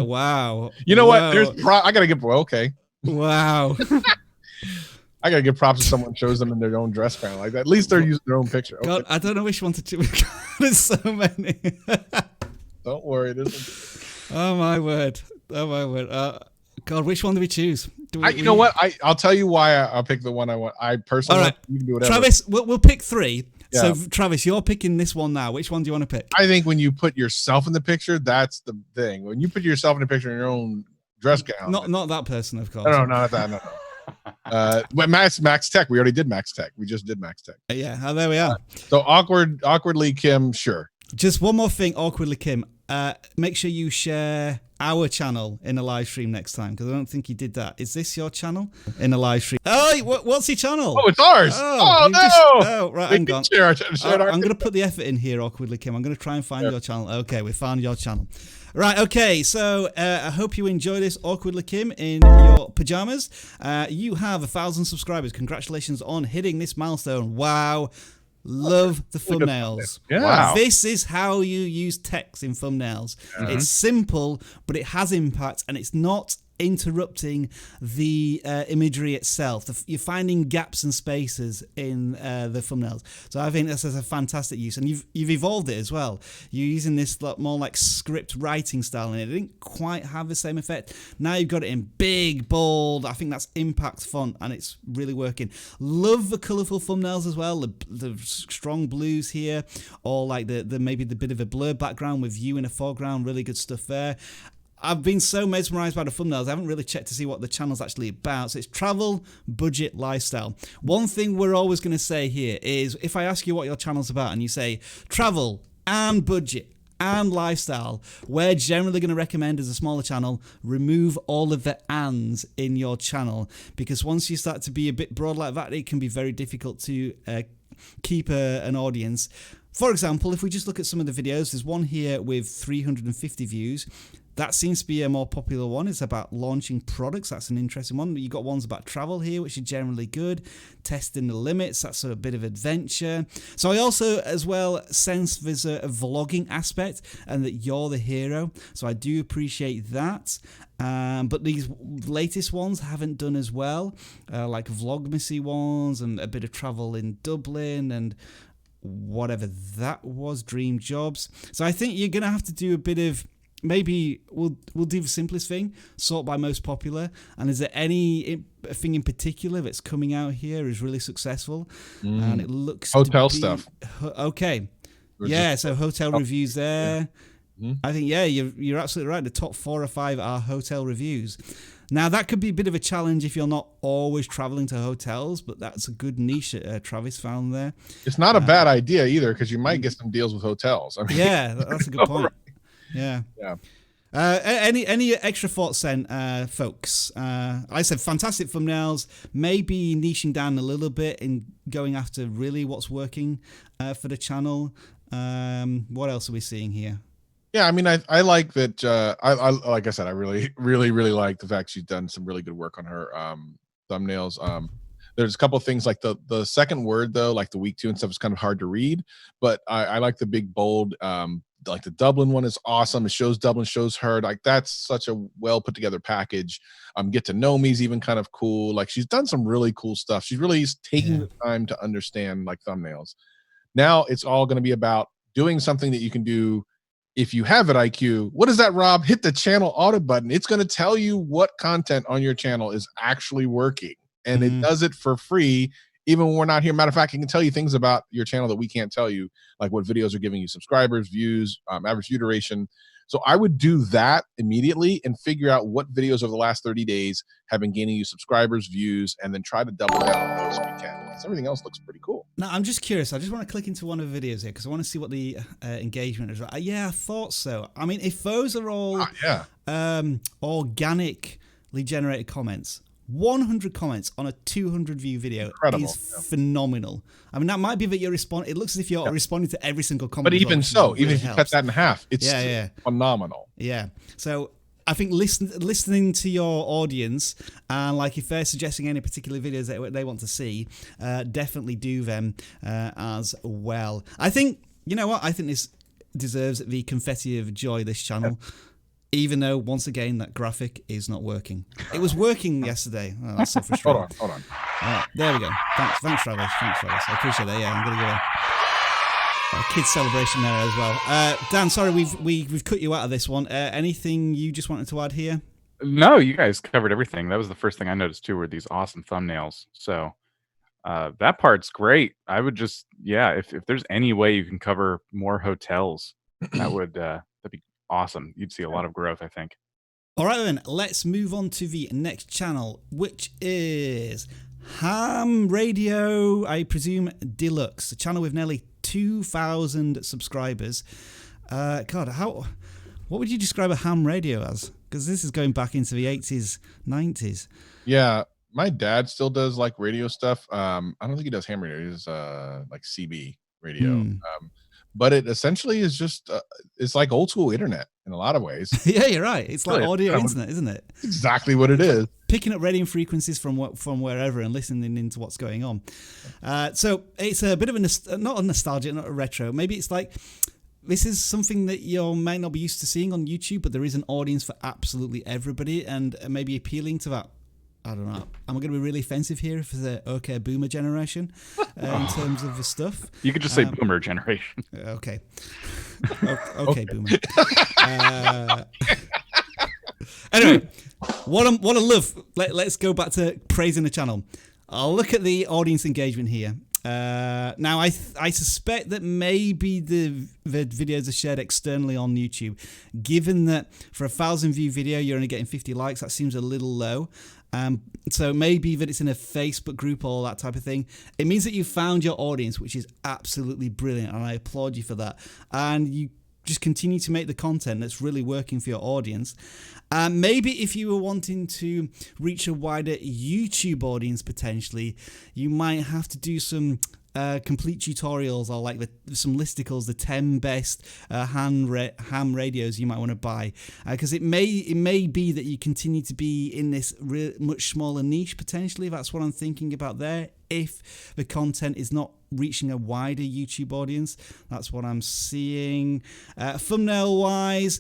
Wow. You know what? I gotta get okay. Wow. I gotta give props to someone shows them in their own dress gown like that. At least they're using their own picture. Okay. God, I don't know which one to choose. There's so many. Don't worry. Oh my word. God, which one do we choose? You know what? I'll tell you why I'll pick the one I want. I personally, all right. You can do whatever. Travis, we'll pick three. Yeah. So Travis, you're picking this one now. Which one do you want to pick? I think when you put yourself in the picture, that's the thing. When you put yourself in the picture in your own dress gown. Not that person, of course. No, not that. No. But Max Tech. We already did Max Tech. We just did Max Tech. Yeah, there we are. So awkwardly Kim, sure. Just one more thing, awkwardly Kim. Make sure you share our channel in a live stream next time, because I don't think you did that. Is this your channel in a live stream? Oh, what's your channel? Oh, it's ours. Right, hang on. I'm going to put the effort in here, awkwardly Kim. I'm going to try and find your channel. Okay, we found your channel. Right, okay, so I hope you enjoy this, awkwardly Kim, in your pajamas. You have 1,000 subscribers. Congratulations on hitting this milestone. Wow. Love the thumbnails. Yeah. Wow. This is how you use text in thumbnails. It's simple, but it has impact, and it's not interrupting the imagery itself. You're finding gaps and spaces in the thumbnails. So I think this is a fantastic use, and you've evolved it as well. You're using this more like script writing style, and it didn't quite have the same effect. Now you've got it in big, bold. I think that's impact font, and it's really working. Love the colourful thumbnails as well. The strong blues here, or like the maybe the bit of a blur background with you in a foreground. Really good stuff there. I've been so mesmerized by the thumbnails, I haven't really checked to see what the channel's actually about. So it's travel, budget, lifestyle. One thing we're always going to say here is, if I ask you what your channel's about and you say travel and budget and lifestyle, we're generally going to recommend, as a smaller channel, remove all of the ands in your channel, because once you start to be a bit broad like that, it can be very difficult to keep an audience. For example, if we just look at some of the videos, there's one here with 350 views. That seems to be a more popular one. It's about launching products. That's an interesting one. You've got ones about travel here, which are generally good. Testing the limits. That's a bit of adventure. So I also, as well, sense there's a vlogging aspect and that you're the hero. So I do appreciate that. But these latest ones haven't done as well, like vlogmasy ones and a bit of travel in Dublin and whatever that was, dream jobs. So I think you're going to have to do a bit of maybe we'll do the simplest thing, sort by most popular. And is there any thing in particular that's coming out here is really successful? And it looks hotel to be, stuff. Okay. So hotel reviews there. I think, you're absolutely right. The top 4 or 5 are hotel reviews. Now, that could be a bit of a challenge if you're not always traveling to hotels, but that's a good niche Travis found there. It's not a bad idea either, because you might get some deals with hotels. I mean, that's a good point. Yeah. Any extra thoughts then, folks? I said fantastic thumbnails, maybe niching down a little bit and going after really what's working for the channel. What else are we seeing here? Yeah, I mean, I like that. I like I said, I really like the fact she's done some really good work on her thumbnails. There's a couple of things like the second word though, like the week 2 and stuff, is kind of hard to read, but I like the big bold. Like the Dublin one is awesome. It shows Dublin, shows her. Like that's such a well put together package. Get to know me's even kind of cool. Like she's done some really cool stuff. She's really taking the time to understand like thumbnails. Now it's all going to be about doing something that you can do. If you have vid IQ, what is that, Rob? Hit the channel audit button. It's going to tell you what content on your channel is actually working. And it does it for free, even when we're not here. Matter of fact, it can tell you things about your channel that we can't tell you, like what videos are giving you subscribers, views, average view duration. So I would do that immediately and figure out what videos over the last 30 days have been gaining you subscribers, views, and then try to double down on those if you can, because everything else looks pretty cool. Now, I'm just curious. I just want to click into one of the videos here because I want to see what the engagement is. I thought so. I mean, if those are all organically generated comments, 100 comments on a 200 view video is phenomenal. I mean, that might be that you're responding. It looks as if you're responding to every single comment. But even so, even if you cut that in half, it's phenomenal. Yeah. So I think listening to your audience and like if they're suggesting any particular videos that they want to see, definitely do them as well. I think, you know what? I think this deserves the confetti of joy, this channel. Even though, once again, that graphic is not working. It was working yesterday. Oh, that's so frustrating. Hold on. There we go. Thanks, Travis. I appreciate that. Yeah, I'm going to give a kid's celebration there as well. Dan, sorry, we've cut you out of this one. Anything you just wanted to add here? No, you guys covered everything. That was the first thing I noticed too, were these awesome thumbnails. So that part's great. I would just, if there's any way you can cover more hotels, that'd be awesome. You'd see a lot of growth, I think. All right, then, let's move on to the next channel, which is Ham Radio, I presume, Deluxe, a channel with nearly 2,000 subscribers. What would you describe a ham radio as? Because this is going back into the 80s, 90s. Yeah, my dad still does like radio stuff. I don't think he does ham radio. He does like CB radio. But it essentially is just, it's like old school internet in a lot of ways. Yeah, you're right. It's like audio internet, isn't it? Exactly what it is. Picking up radio frequencies from wherever and listening into what's going on. So it's a bit of not a nostalgia, not a retro. Maybe it's like, this is something that you might not be used to seeing on YouTube, but there is an audience for absolutely everybody and maybe appealing to that. I don't know. Am I going to be really offensive here for the okay boomer generation in terms of the stuff? You could just say boomer generation. Okay. Okay, boomer. Anyway, what I love. Let's go back to praising the channel. I'll look at the audience engagement here. Now, I suspect that maybe the videos are shared externally on YouTube. Given that for a 1,000 view video, you're only getting 50 likes, that seems a little low. So maybe that it's in a Facebook group or that type of thing. It means that you found your audience, which is absolutely brilliant, and I applaud you for that. And you just continue to make the content that's really working for your audience. Maybe if you were wanting to reach a wider YouTube audience potentially, you might have to do some complete tutorials or like some listicles, the 10 best ham radios you might want to buy, because it may be that you continue to be in this much smaller niche potentially. That's what I'm thinking about there. If the content is not reaching a wider YouTube audience, that's what I'm seeing. Thumbnail wise,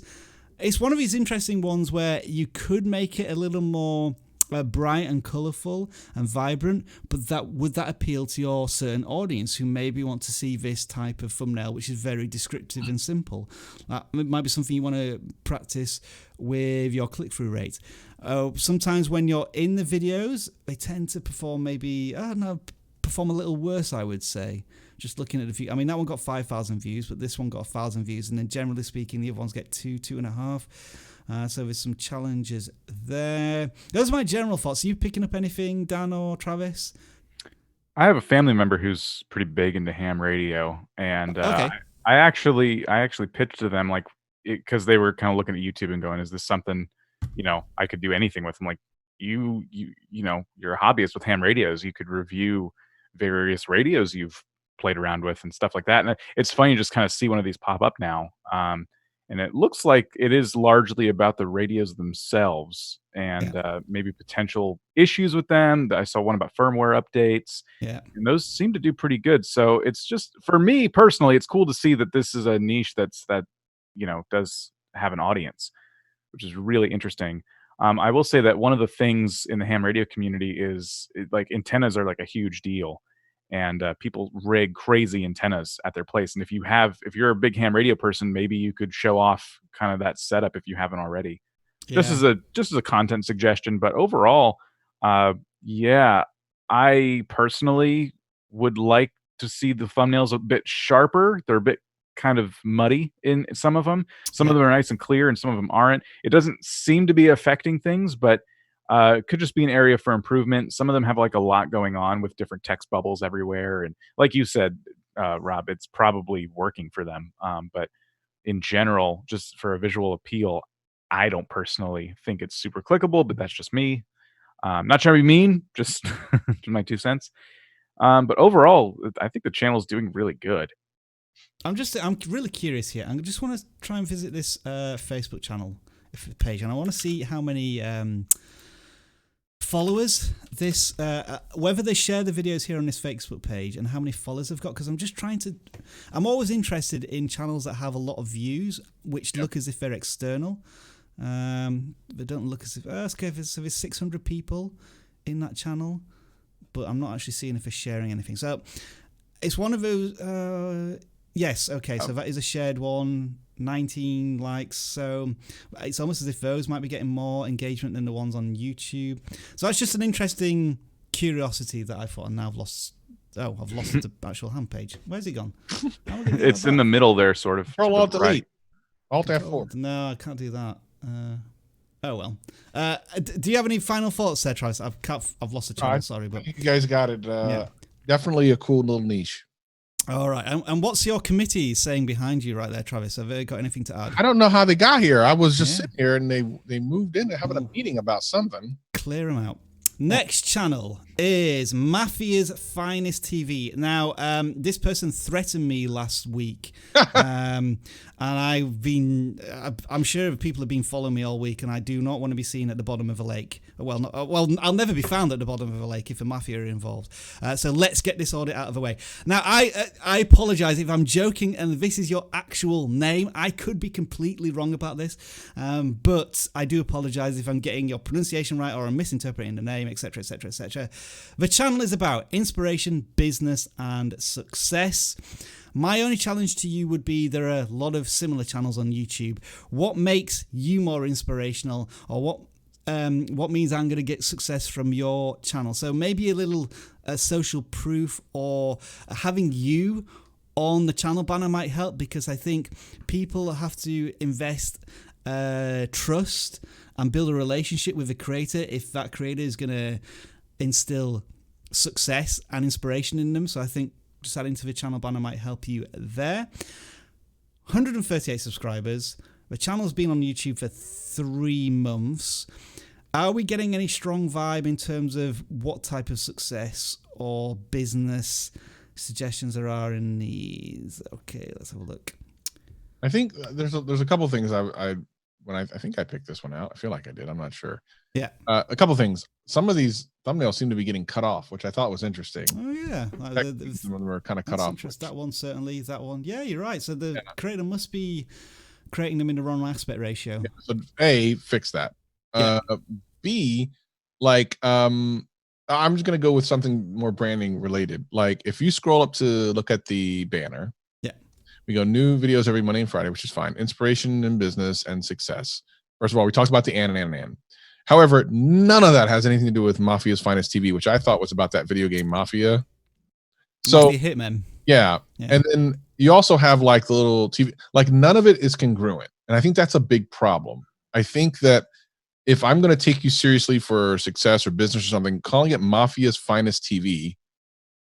it's one of these interesting ones where you could make it a little more bright and colourful and vibrant, but would that appeal to your certain audience who maybe want to see this type of thumbnail, which is very descriptive and simple? It might be something you want to practice with your click-through rate. Sometimes when you're in the videos, they tend to perform perform a little worse, I would say. Just looking at the view, I mean, that one got 5,000 views, but this one got 1,000 views, and then generally speaking, the other ones get 2.5. So there's some challenges there. Those are my general thoughts. Are you picking up anything, Dan or Travis? I have a family member who's pretty big into ham radio, and Okay. I actually pitched to them like because they were kind of looking at YouTube and going, "Is this something I could do anything with?" I'm like, "You know, you're a hobbyist with ham radios. You could review various radios you've played around with and stuff like that." And it's funny to just kind of see one of these pop up now. And it looks like it is largely about the radios themselves and maybe potential issues with them. I saw one about firmware updates, and those seem to do pretty good. So it's just, for me personally, it's cool to see that this is a niche that does have an audience, which is really interesting. I will say that one of the things in the ham radio community is like antennas are like a huge deal. And people rig crazy antennas at their place. And if you're a big ham radio person, maybe you could show off kind of that setup if you haven't already. Just as a content suggestion. But overall, I personally would like to see the thumbnails a bit sharper. They're a bit kind of muddy in some of them. Some of them are nice and clear, and some of them aren't. It doesn't seem to be affecting things, but it could just be an area for improvement. Some of them have like a lot going on with different text bubbles everywhere. And like you said, Rob, it's probably working for them. But in general, just for a visual appeal, I don't personally think it's super clickable, but that's just me. Not trying to be mean, just my 2 cents. But overall, I think the channel is doing really good. I'm really curious here. I just want to try and visit this Facebook channel page, and I want to see how many followers whether they share the videos here on this Facebook page and how many followers they've got, because I'm always interested in channels that have a lot of views which look as if they're external. They don't look as if there's 600 people in that channel, but I'm not actually seeing if they're sharing anything. So it's one of those yes, okay, so that is a shared one. 19 likes, so it's almost as if those might be getting more engagement than the ones on YouTube. So that's just an interesting curiosity that I thought, and now I've lost the actual hand page. Where's it gone? It's in the middle there, sort of. Control Alt Delete. Alt F4. No, I can't do that. Oh well. Do you have any final thoughts there, Travis? I've lost the channel. Sorry, but I think you guys got it. Definitely a cool little niche. All right, and what's your committee saying behind you right there, Travis? Have they got anything to add? I don't know how they got here. I was just sitting here, and they moved in. They're having a meeting about something. Clear them out. Next channel is Mafia's Finest TV. Now, this person threatened me last week, and I'm sure people have been following me all week, and I do not want to be seen at the bottom of a lake. Well, I'll never be found at the bottom of a lake if a mafia are involved. So let's get this audit out of the way. Now, I apologize if I'm joking and this is your actual name. I could be completely wrong about this, but I do apologize if I'm getting your pronunciation right or I'm misinterpreting the name, etc., etc., etc. The channel is about inspiration, business, and success. My only challenge to you would be there are a lot of similar channels on YouTube. What makes you more inspirational, or what means I'm going to get success from your channel? So maybe a little social proof, or having you on the channel banner might help, because I think people have to invest trust and build a relationship with the creator if that creator is going to instill success and inspiration in them. So I think just adding to the channel banner might help you there. 138 subscribers. The channel's been on YouTube for 3 months. Are we getting any strong vibe in terms of what type of success or business suggestions there are in these? Okay, let's have a look. I think there's a couple things I think I picked this one out. I feel like I did. I'm not sure. Yeah. A couple things. Some of these thumbnails seem to be getting cut off, which I thought was interesting. Oh yeah, Some of them were kind of cut off. That one certainly. That one. Yeah, you're right. So the creator must be creating them in the wrong aspect ratio. Yeah, so A, fix that. B, like I'm just gonna go with something more branding related. Like if you scroll up to look at the banner, we go new videos every Monday and Friday, which is fine. Inspiration in business and success. First of all, we talked about the and. However, none of that has anything to do with Mafia's Finest TV, which I thought was about that video game Mafia. So Mafia Hitman. Yeah. And then you also have like the little TV, like none of it is congruent. And I think that's a big problem. I think that if I'm going to take you seriously for success or business or something, calling it Mafia's Finest TV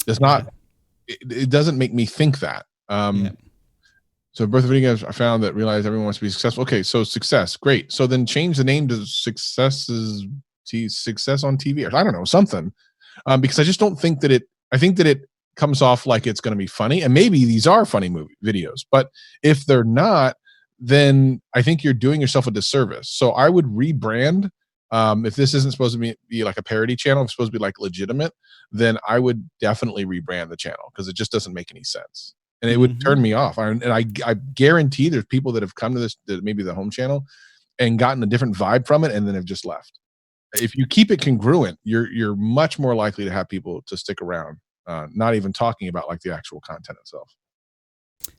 does not, it doesn't make me think that. So Birth of Video Games, I found that realized everyone wants to be successful. Okay, so success, great. So then change the name to Success on TV, or I don't know, something. Because I just don't think that I think that it comes off like it's going to be funny, and maybe these are funny movie videos, but if they're not, then I think you're doing yourself a disservice. So I would rebrand. If this isn't supposed to be like a parody channel, it's supposed to be like legitimate, then I would definitely rebrand the channel because it just doesn't make any sense. And it would turn me off. And I guarantee there's people that have come to this, maybe the home channel, and gotten a different vibe from it, and then have just left. If you keep it congruent, you're much more likely to have people to stick around. Not even talking about like the actual content itself.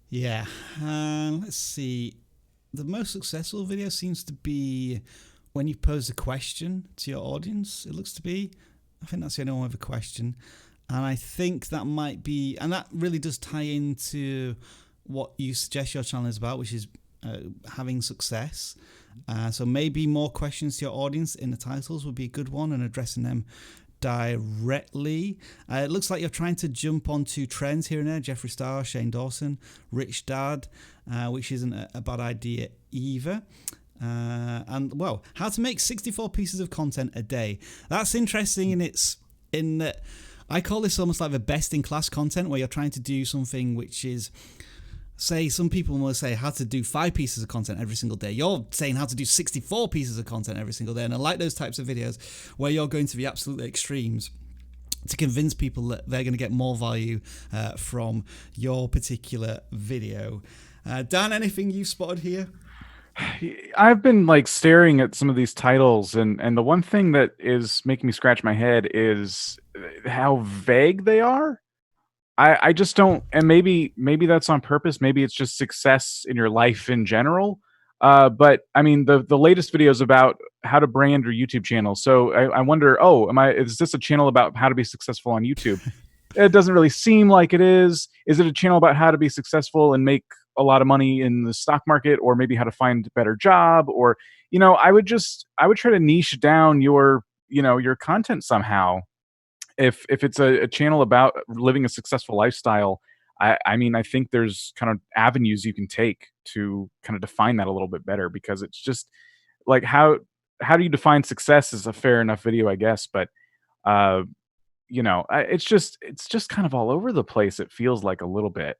Yeah. Let's see. The most successful video seems to be when you pose a question to your audience. It looks to be. I think that's the only one with a question. And I think that might be, and that really does tie into what you suggest your channel is about, which is having success. So maybe more questions to your audience in the titles would be a good one, and addressing them directly. It looks like you're trying to jump onto trends here and there. Jeffree Star, Shane Dawson, Rich Dad, which isn't a bad idea either. And well, how to make 64 pieces of content a day. That's interesting, and it's in that I call this almost like the best in class content, where you're trying to do something which is, say, some people will say how to do 5 pieces of content every single day. You're saying how to do 64 pieces of content every single day. And I like those types of videos where you're going to the absolute extremes to convince people that they're going to get more value from your particular video. Dan, anything you spotted here? I've been like staring at some of these titles, and the one thing that is making me scratch my head is how vague they are. I just don't, and maybe that's on purpose. Maybe it's just success in your life in general. But I mean, the latest video is about how to brand your YouTube channel. So I wonder, is this a channel about how to be successful on YouTube? It doesn't really seem like it is. Is it a channel about how to be successful and make a lot of money in the stock market, or maybe how to find a better job? Or, I would try to niche down your content somehow. If it's a channel about living a successful lifestyle, I mean, I think there's kind of avenues you can take to kind of define that a little bit better, because it's just like, how do you define success is a fair enough video, I guess. But, it's just kind of all over the place. It feels like a little bit.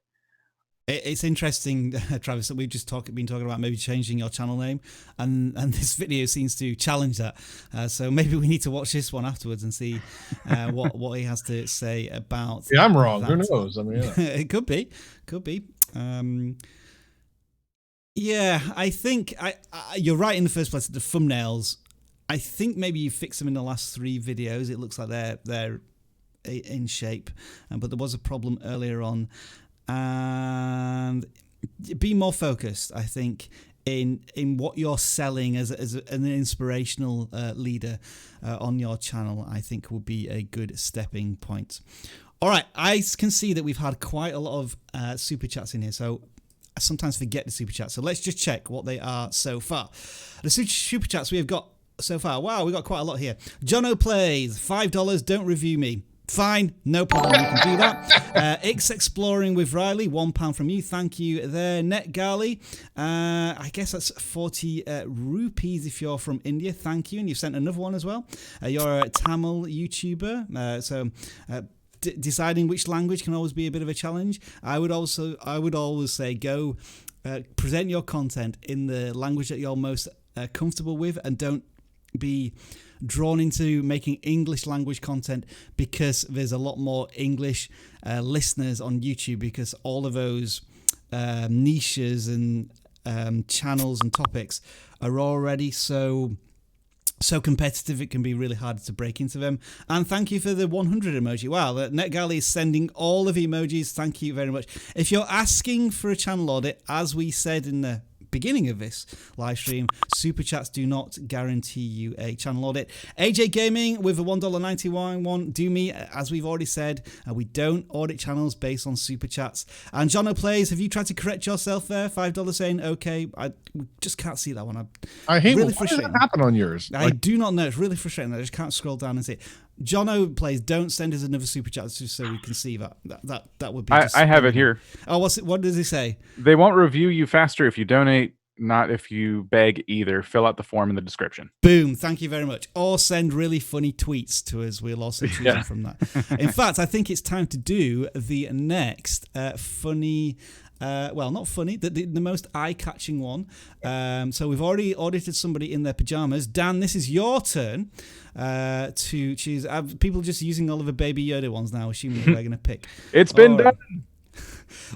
It's interesting, Travis, that we've just been talking about maybe changing your channel name, and this video seems to challenge that. So maybe we need to watch this one afterwards and see what he has to say about. Yeah, I'm wrong. That. Who knows? I mean, it could be. Yeah, I think you're right in the first place. The thumbnails, I think maybe you fixed them in the last 3 videos. It looks like they're in shape, but there was a problem earlier on. And be more focused, I think, in what you're selling as an inspirational leader on your channel. I think would be a good stepping point. All right, I can see that we've had quite a lot of super chats in here, so I sometimes forget the super chats. So let's just check what they are so far. The super chats we have got so far. Wow, we got quite a lot here. Jono Plays, $5. Don't review me. Fine, no problem, you can do that. X Exploring with Riley, £1 from you, thank you there. Net Gali, I guess that's 40 rupees if you're from India, thank you, and you've sent another one as well. You're a Tamil YouTuber, so deciding which language can always be a bit of a challenge. I would always say go present your content in the language that you're most comfortable with, and don't be drawn into making English language content, because there's a lot more English listeners on YouTube, because all of those niches and channels and topics are already so so competitive it can be really hard to break into them. And thank you for the 100 emoji. Wow, NetGalley is sending all of the emojis. Thank you very much. If you're asking for a channel audit, as we said in the beginning of this live stream, super chats do not guarantee you a channel audit. AJ Gaming with a $1.91 one. Do me, as we've already said, we don't audit channels based on super chats. And Jono Plays, have you tried to correct yourself there? $5 saying okay. I just can't see that one. I hate really why did frustrating. that happen on yours? I do not know. It's really frustrating. I just can't scroll down and see it. Jono Plays, don't send us another super chat just so we can see that. That would be. I have it here. Oh, what does he say? They won't review you faster if you donate, not if you beg either. Fill out the form in the description. Boom. Thank you very much. Or send really funny tweets to us. We'll also choose them from that. In fact, I think it's time to do the next funny. Well, not funny, the most eye-catching one. So we've already audited somebody in their pajamas. Dan, this is your turn to choose. People just using all of the Baby Yoda ones now, assuming that we're going to pick. It's been done.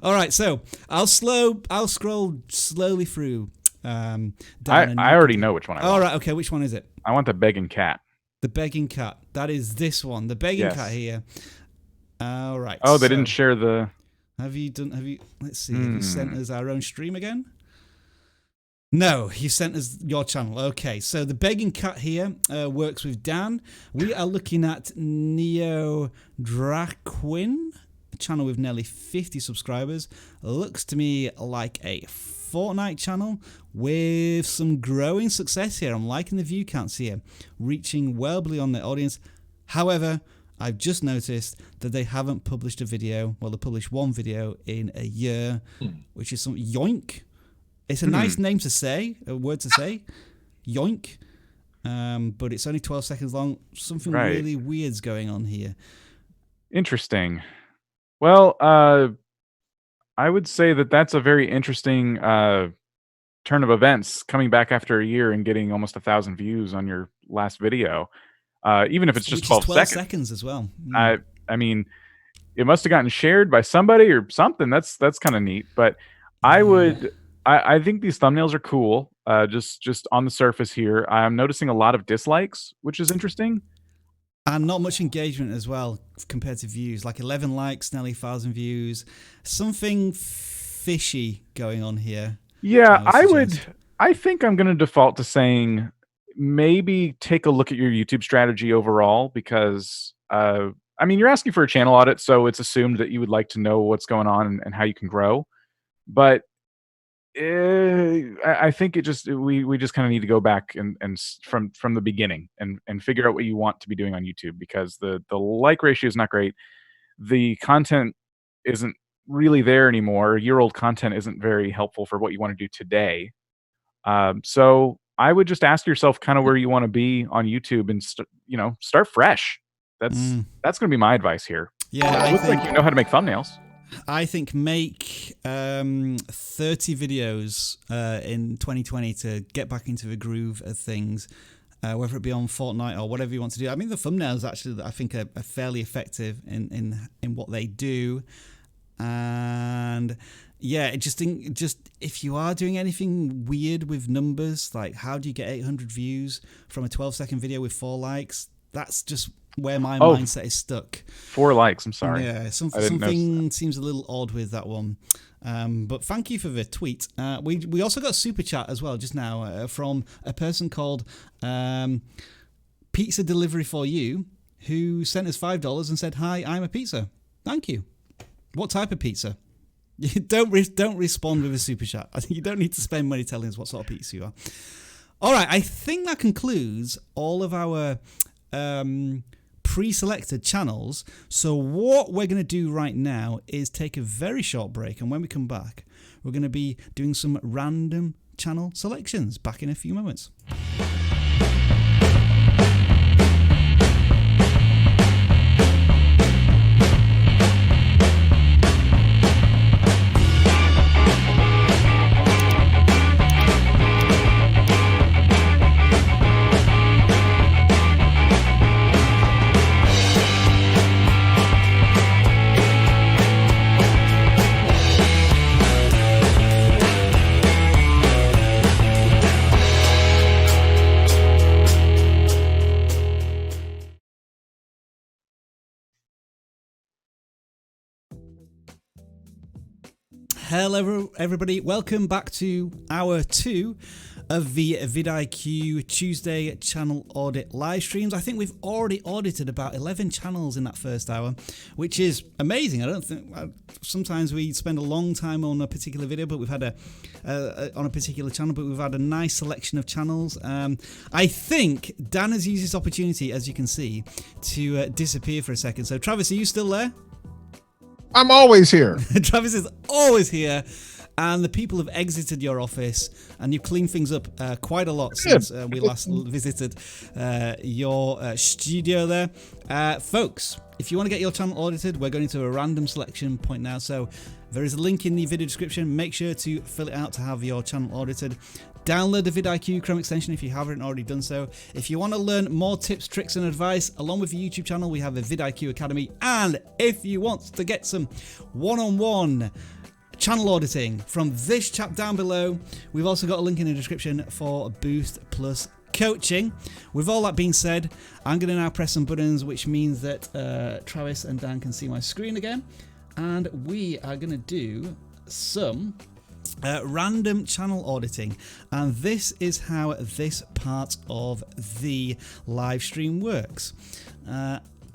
All right, so I'll scroll slowly through. I already know which one I want. All right, okay, which one is it? I want the begging cat. The begging cat. That is this one. The begging cat here. All right. Oh, they didn't share the. Let's see. Have you sent us our own stream again? No, you sent us your channel. Okay, so the begging cat here works with Dan. We are looking at Neo Draquin, a channel with nearly 50 subscribers. Looks to me like a Fortnite channel with some growing success here. I'm liking the view counts here, reaching well beyond their audience. However, I've just noticed that they haven't published a video. Well, they published one video in a year, which is some yoink. It's a nice name to say, a word to say, yoink. But it's only 12 seconds long. Something really weird's going on here. Interesting. Well, I would say that that's a very interesting turn of events, coming back after a year and getting almost 1,000 views on your last video. Even if it's just 12 seconds as well. I mean, it must have gotten shared by somebody or something. That's kind of neat. But I think these thumbnails are cool. Just on the surface here, I'm noticing a lot of dislikes, which is interesting. And not much engagement as well compared to views. Like 11 likes, nearly 1,000 views. Something fishy going on here. Yeah, I think I'm going to default to saying maybe take a look at your YouTube strategy overall, because I mean, you're asking for a channel audit, so it's assumed that you would like to know what's going on and how you can grow. But I think we just kind of need to go back and from the beginning and figure out what you want to be doing on YouTube, because the like ratio is not great. The content isn't really there anymore. Year-old content isn't very helpful for what you want to do today. So I would just ask yourself kind of where you want to be on YouTube and start fresh. That's going to be my advice here. Yeah, it looks like you know how to make thumbnails. I think make 30 videos in 2020 to get back into the groove of things, whether it be on Fortnite or whatever you want to do. I mean, the thumbnails actually, I think, are fairly effective in what they do. And yeah, just if you are doing anything weird with numbers, like how do you get 800 views from a 12-second video with 4 likes? That's just where my mindset is stuck. 4 likes, I'm sorry. Yeah, something seems a little odd with that one. But thank you for the tweet. We also got a super chat as well just now from a person called Pizza Delivery for You, who sent us $5 and said, "Hi, I'm a pizza." Thank you. What type of pizza? Don't respond with a super chat. I think you don't need to spend money telling us what sort of pizza you are. All right, I think that concludes all of our pre-selected channels. So what we're going to do right now is take a very short break, and when we come back, we're going to be doing some random channel selections. Back in a few moments. Hello, everybody. Welcome back to hour 2 of the vidIQ Tuesday channel audit live streams. I think we've already audited about 11 channels in that first hour, which is amazing. I don't think sometimes we spend a long time on a particular video, but we've had on a particular channel, but we've had a nice selection of channels. I think Dan has used this opportunity, as you can see, to disappear for a second. So, Travis, are you still there? I'm always here. Travis is always here, and the people have exited your office, and you've cleaned things up quite a lot since we last visited your studio there. Folks, if you want to get your channel audited, we're going to a random selection point now, so there is a link in the video description. Make sure to fill it out to have your channel audited. Download the vidIQ Chrome extension if you haven't already done so. If you want to learn more tips, tricks, and advice, along with the YouTube channel, we have the Vid Iq Academy. And if you want to get some one-on-one channel auditing from this chap down below, we've also got a link in the description for Boost Plus coaching. With all that being said, I'm going to now press some buttons, which means that Travis and Dan can see my screen again. And we are going to do some random channel auditing, and this is how this part of the live stream works.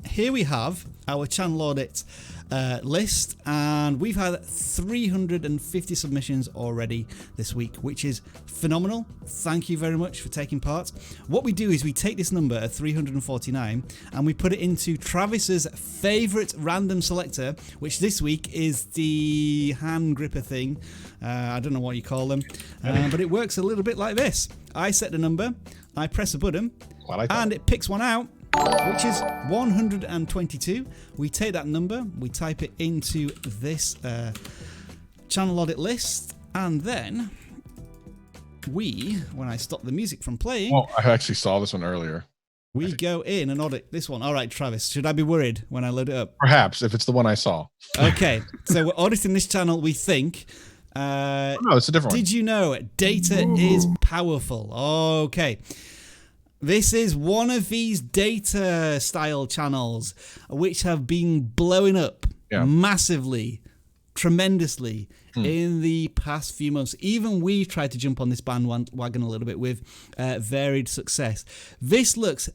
Here we have our channel audit list, and we've had 350 submissions already this week, which is phenomenal. Thank you very much for taking part. What we do is we take this number at 349 and we put it into Travis's favorite random selector, which this week is the hand gripper thing. I don't know what you call them, but it works a little bit like this. I set the number, I press a button, and it picks one out, which is 122. We take that number, we type it into this channel audit list, and then when I stop the music from playing... Well, I actually saw this one earlier. We go in and audit this one. All right, Travis, should I be worried when I load it up? Perhaps, if it's the one I saw. Okay, so we're auditing this channel, we think... no, it's a different one. Did you know data is powerful? Okay. This is one of these data style channels which have been blowing up massively, tremendously in the past few months. Even we tried to jump on this bandwagon a little bit with varied success. This looks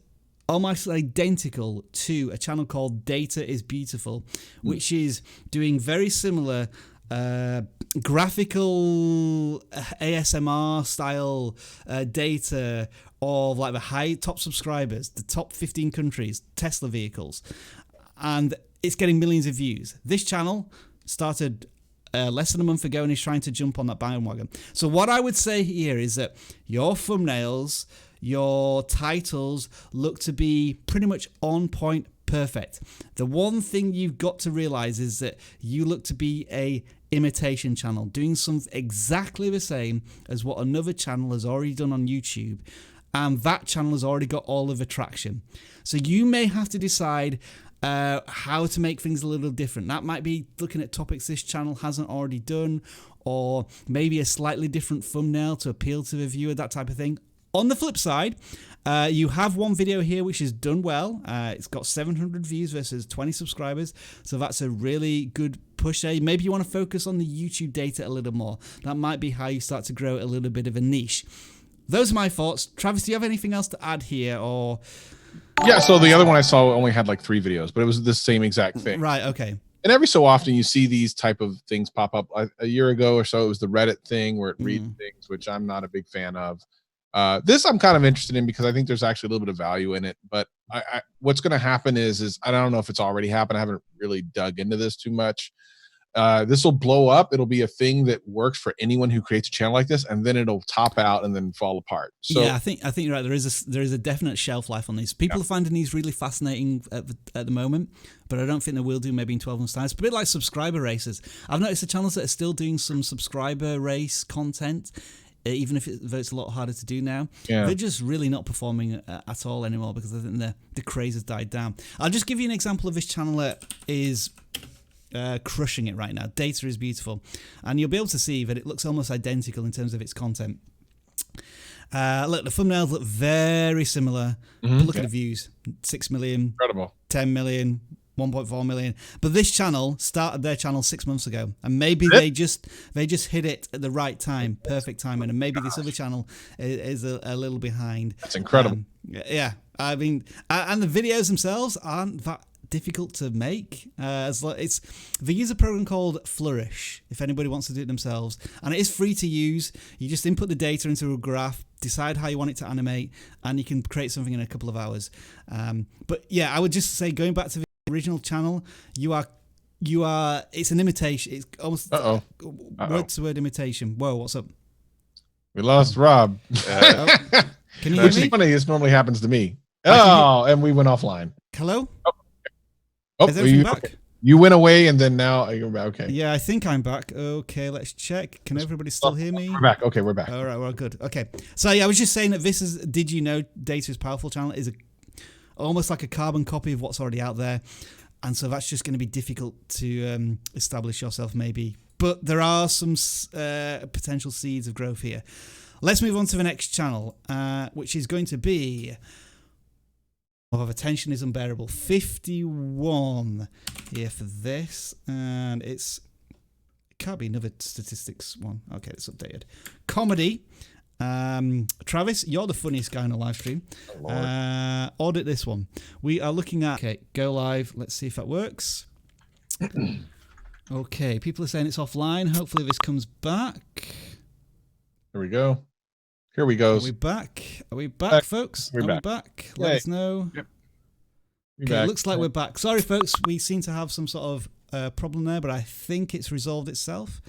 almost identical to a channel called Data is Beautiful, which is doing very similar graphical ASMR style data of like the top subscribers, the top 15 countries, Tesla vehicles, and it's getting millions of views. This channel started less than a month ago and is trying to jump on that bandwagon. So what I would say here is that your thumbnails, your titles look to be pretty much on point, perfect. The one thing you've got to realize is that you look to be a imitation channel, doing something exactly the same as what another channel has already done on YouTube, and that channel has already got all of the traction. So you may have to decide how to make things a little different. That might be looking at topics this channel hasn't already done, or maybe a slightly different thumbnail to appeal to the viewer, that type of thing. On the flip side, you have one video here which is done well. It's got 700 views versus 20 subscribers, so that's a really good push there. Maybe you want to focus on the YouTube data a little more. That might be how you start to grow a little bit of a niche. Those are my thoughts. Travis, do you have anything else to add here? Or yeah, so the other one I saw only had like 3 videos, but it was the same exact thing. Right, okay. And every so often you see these type of things pop up. A year ago or so, it was the Reddit thing where it reads things, which I'm not a big fan of. This I'm kind of interested in because I think there's actually a little bit of value in it. But what's going to happen is I don't know if it's already happened. I haven't really dug into this too much. This will blow up. It'll be a thing that works for anyone who creates a channel like this, and then it'll top out and then fall apart. So yeah, I think you're right. There is a definite shelf life on these. People are finding these really fascinating at the moment, but I don't think they will do maybe in 12 months' time. It's a bit like subscriber races. I've noticed the channels that are still doing some subscriber race content, even if it's a lot harder to do now. They're just really not performing at all anymore because I think the craze has died down. I'll just give you an example of this channel that is crushing it right now. Data is Beautiful, and you'll be able to see that it looks almost identical in terms of its content. Look, the thumbnails look very similar. Look at the views: 6 million, incredible, 10 million, 1.4 million. But this channel started their channel 6 months ago, and maybe they just hit it at the right time, perfect timing, and maybe this other channel is a little behind. That's incredible. Yeah, I mean, and the videos themselves aren't that difficult to make. It's they use a program called Flourish, if anybody wants to do it themselves, and it is free to use. You just input the data into a graph, decide how you want it to animate, and you can create something in a couple of hours. But yeah, I would just say, going back to the original channel, you are it's an imitation. It's almost word to word imitation. Whoa, what's up? We lost Rob. Can you hear me? Funny, this normally happens to me. And we went offline. Hello? Oh, is everything back? You went away, and then now you're back. Okay. Yeah, I think I'm back. Okay, let's check. Can everybody still hear me? We're back. Okay, we're back. All right, we're good. Okay. So yeah, I was just saying that this is Did You Know Data is Powerful channel is almost like a carbon copy of what's already out there. And so that's just going to be difficult to establish yourself maybe. But there are some potential seeds of growth here. Let's move on to the next channel, which is going to be... of Attention is Unbearable. 51 here for this. And it can't be another statistics one. Okay, it's updated. Comedy. Travis, you're the funniest guy on the live stream. Audit this one. We are looking at... Okay, go live. Let's see if that works. Okay, people are saying it's offline. Hopefully this comes back. Here we go. Here we go. Are we back? Are we back, folks? We're we back? Let us know. Yep. Okay, it looks like we're back. Sorry, folks. We seem to have some sort of problem there, but I think it's resolved itself.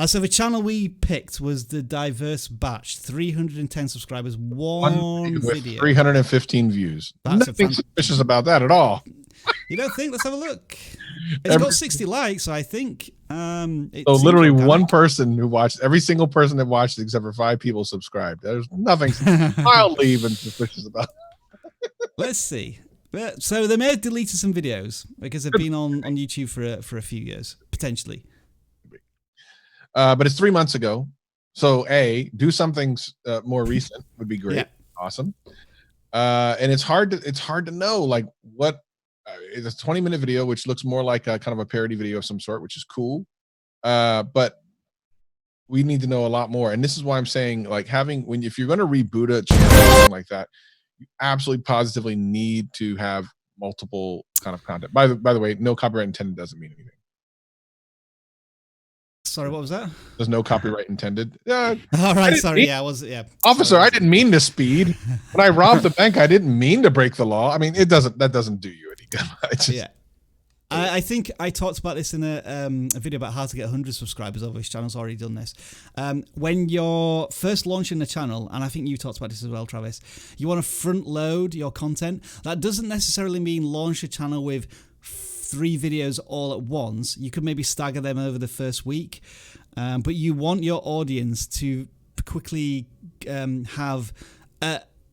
So the channel we picked was the Diverse Batch. 310 subscribers, one video. 315 views. That's Nothing suspicious about that at all. You don't think? Let's have a look. It's got 60 likes, so I think... so literally one person who watched, every single person that watched except for 5 people subscribed. There's nothing mildly even suspicious about it. Let's see. So they may have deleted some videos because they've been on YouTube for a few years, potentially. But it's 3 months ago. So do something more recent would be great. Yeah. Awesome. And it's hard to know like what it's a 20-minute video, which looks more like a kind of a parody video of some sort, which is cool. But we need to know a lot more. And this is why I'm saying, like, if you're going to reboot a channel or something like that, you absolutely positively need to have multiple kind of content. By the way, no copyright intended doesn't mean anything. Sorry, what was that? There's no copyright intended. All right, sorry. Officer, sorry. I didn't mean to speed. When I robbed the bank, I didn't mean to break the law. I mean, that doesn't do you any good. Yeah. I think I talked about this in a video about how to get 100 subscribers, although this channel's already done this. When you're first launching a channel, and I think you talked about this as well, Travis, you want to front load your content. That doesn't necessarily mean launch a channel with 3 videos all at once. You could maybe stagger them over the first week, but you want your audience to quickly have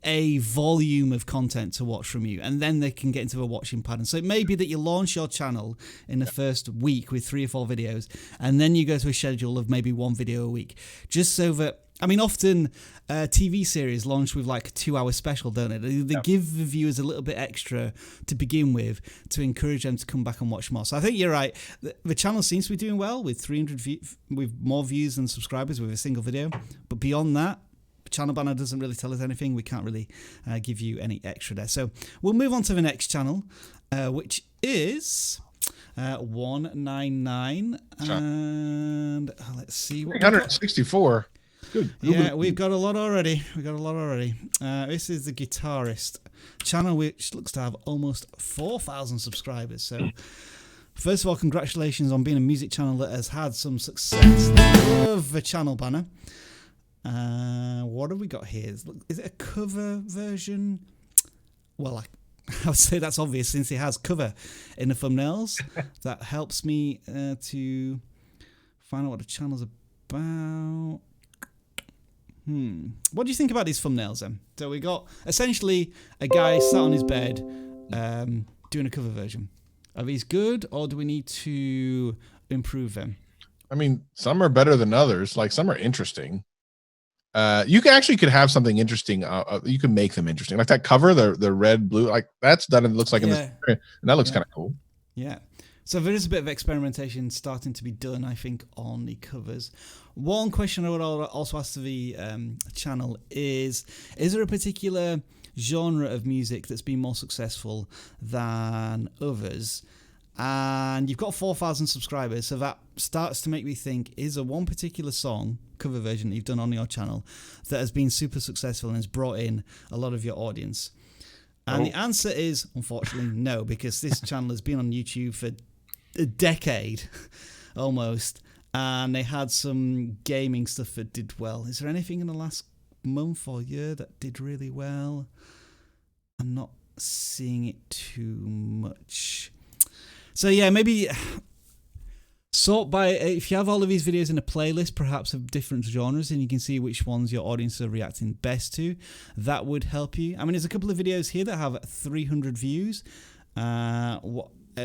a volume of content to watch from you, and then they can get into a watching pattern. So it may be that you launch your channel in the first week with 3 or 4 videos, and then you go to a schedule of maybe 1 video a week, just so that, I mean, often TV series launch with like a 2-hour special, don't they? They give the viewers a little bit extra to begin with to encourage them to come back and watch more. So I think you're right. The channel seems to be doing well with 300 with more views than subscribers with a single video. But beyond that, channel banner doesn't really tell us anything. We can't really give you any extra there. So we'll move on to the next channel, which is 199. And let's see. 364. Good. Yeah, we've got a lot already. This is the Guitarist channel, which looks to have almost 4,000 subscribers. So first of all, congratulations on being a music channel that has had some success. Love the channel banner. What have we got here? Is it a cover version? Well, I would say that's obvious since it has cover in the thumbnails. That helps me to find out what the channel's about. What do you think about these thumbnails then? So we got essentially a guy sat on his bed doing a cover version. Are these good, or do we need to improve them? I mean, some are better than others. Like, some are interesting. You can actually could have something interesting. You can make them interesting, like that cover, the red, blue, like that's done. It looks like in this, and that looks kind of cool. Yeah. So there is a bit of experimentation starting to be done, I think, on the covers. One question I would also ask to the channel is there a particular genre of music that's been more successful than others? And you've got 4,000 subscribers, so that starts to make me think, is there one particular song, cover version that you've done on your channel that has been super successful and has brought in a lot of your audience? And the answer is, unfortunately, no, because this channel has been on YouTube for a decade, almost, and they had some gaming stuff that did well. Is there anything in the last month or year that did really well? I'm not seeing it too much. So yeah, maybe sort by, if you have all of these videos in a playlist, perhaps of different genres, and you can see which ones your audience are reacting best to, that would help you. I mean, there's a couple of videos here that have 300 views.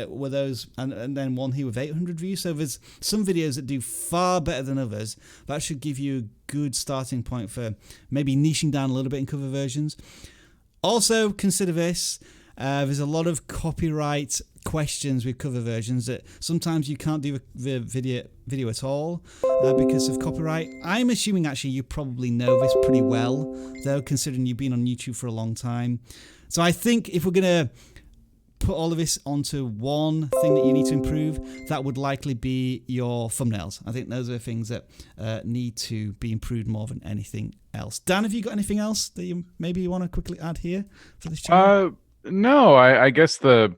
Were those, and then one here with 800 views. So there's some videos that do far better than others. That should give you a good starting point for maybe niching down a little bit in cover versions. Also, consider this. There's a lot of copyright questions with cover versions that sometimes you can't do the video at all because of copyright. I'm assuming actually you probably know this pretty well, though, considering you've been on YouTube for a long time. So I think if we're going to put all of this onto one thing that you need to improve, that would likely be your thumbnails. I think those are things that need to be improved more than anything else. Dan, have you got anything else that you want to quickly add here for this channel? No, I guess the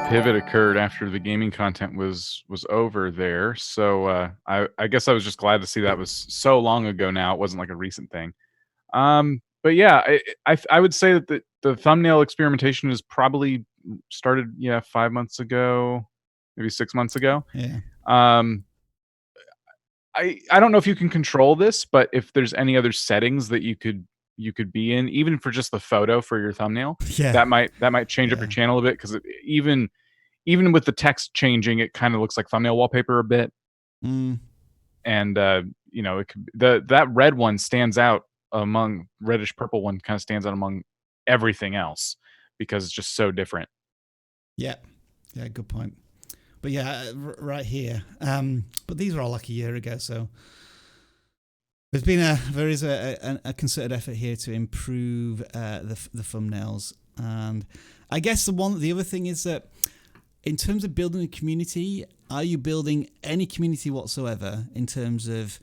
pivot occurred after the gaming content was over there. So I guess I was just glad to see that was so long ago now. It wasn't like a recent thing. But yeah, I would say that the thumbnail experimentation is probably started 5 months ago, maybe 6 months ago. Yeah. I don't know if you can control this, but if there's any other settings that you could be in, even for just the photo for your thumbnail, that might change up your channel a bit, because even with the text changing, it kind of looks like thumbnail wallpaper a bit. And it could, that red one stands out among reddish purple one kind of stands out among everything else because it's just so different. Yeah, good point. But yeah, right here. But these were all like a year ago, so there is a concerted effort here to improve the thumbnails. And I guess the other thing is that in terms of building a community, are you building any community whatsoever in terms of,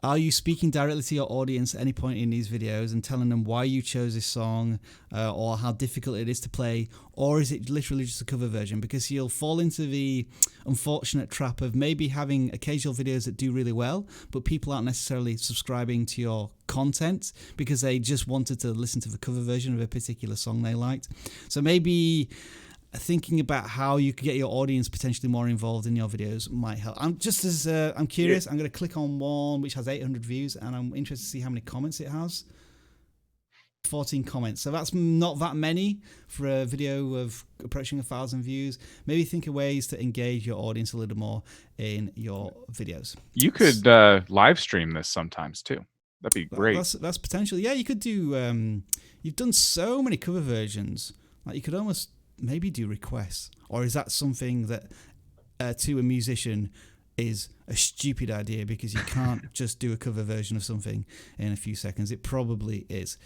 are you speaking directly to your audience at any point in these videos and telling them why you chose this song or how difficult it is to play? Or is it literally just a cover version? Because you'll fall into the unfortunate trap of maybe having occasional videos that do really well, but people aren't necessarily subscribing to your content because they just wanted to listen to the cover version of a particular song they liked. So maybe thinking about how you could get your audience potentially more involved in your videos might help. I'm curious. I'm going to click on one which has 800 views, and I'm interested to see how many comments it has. 14 comments. So that's not that many for a video of approaching 1,000 views. Maybe think of ways to engage your audience a little more in your videos. You could live stream this sometimes too. That'd be great. That's potential. Yeah, you could do. You've done so many cover versions. Like you could almost maybe do requests, or is that something that to a musician is a stupid idea because you can't just do a cover version of something in a few seconds? It probably is.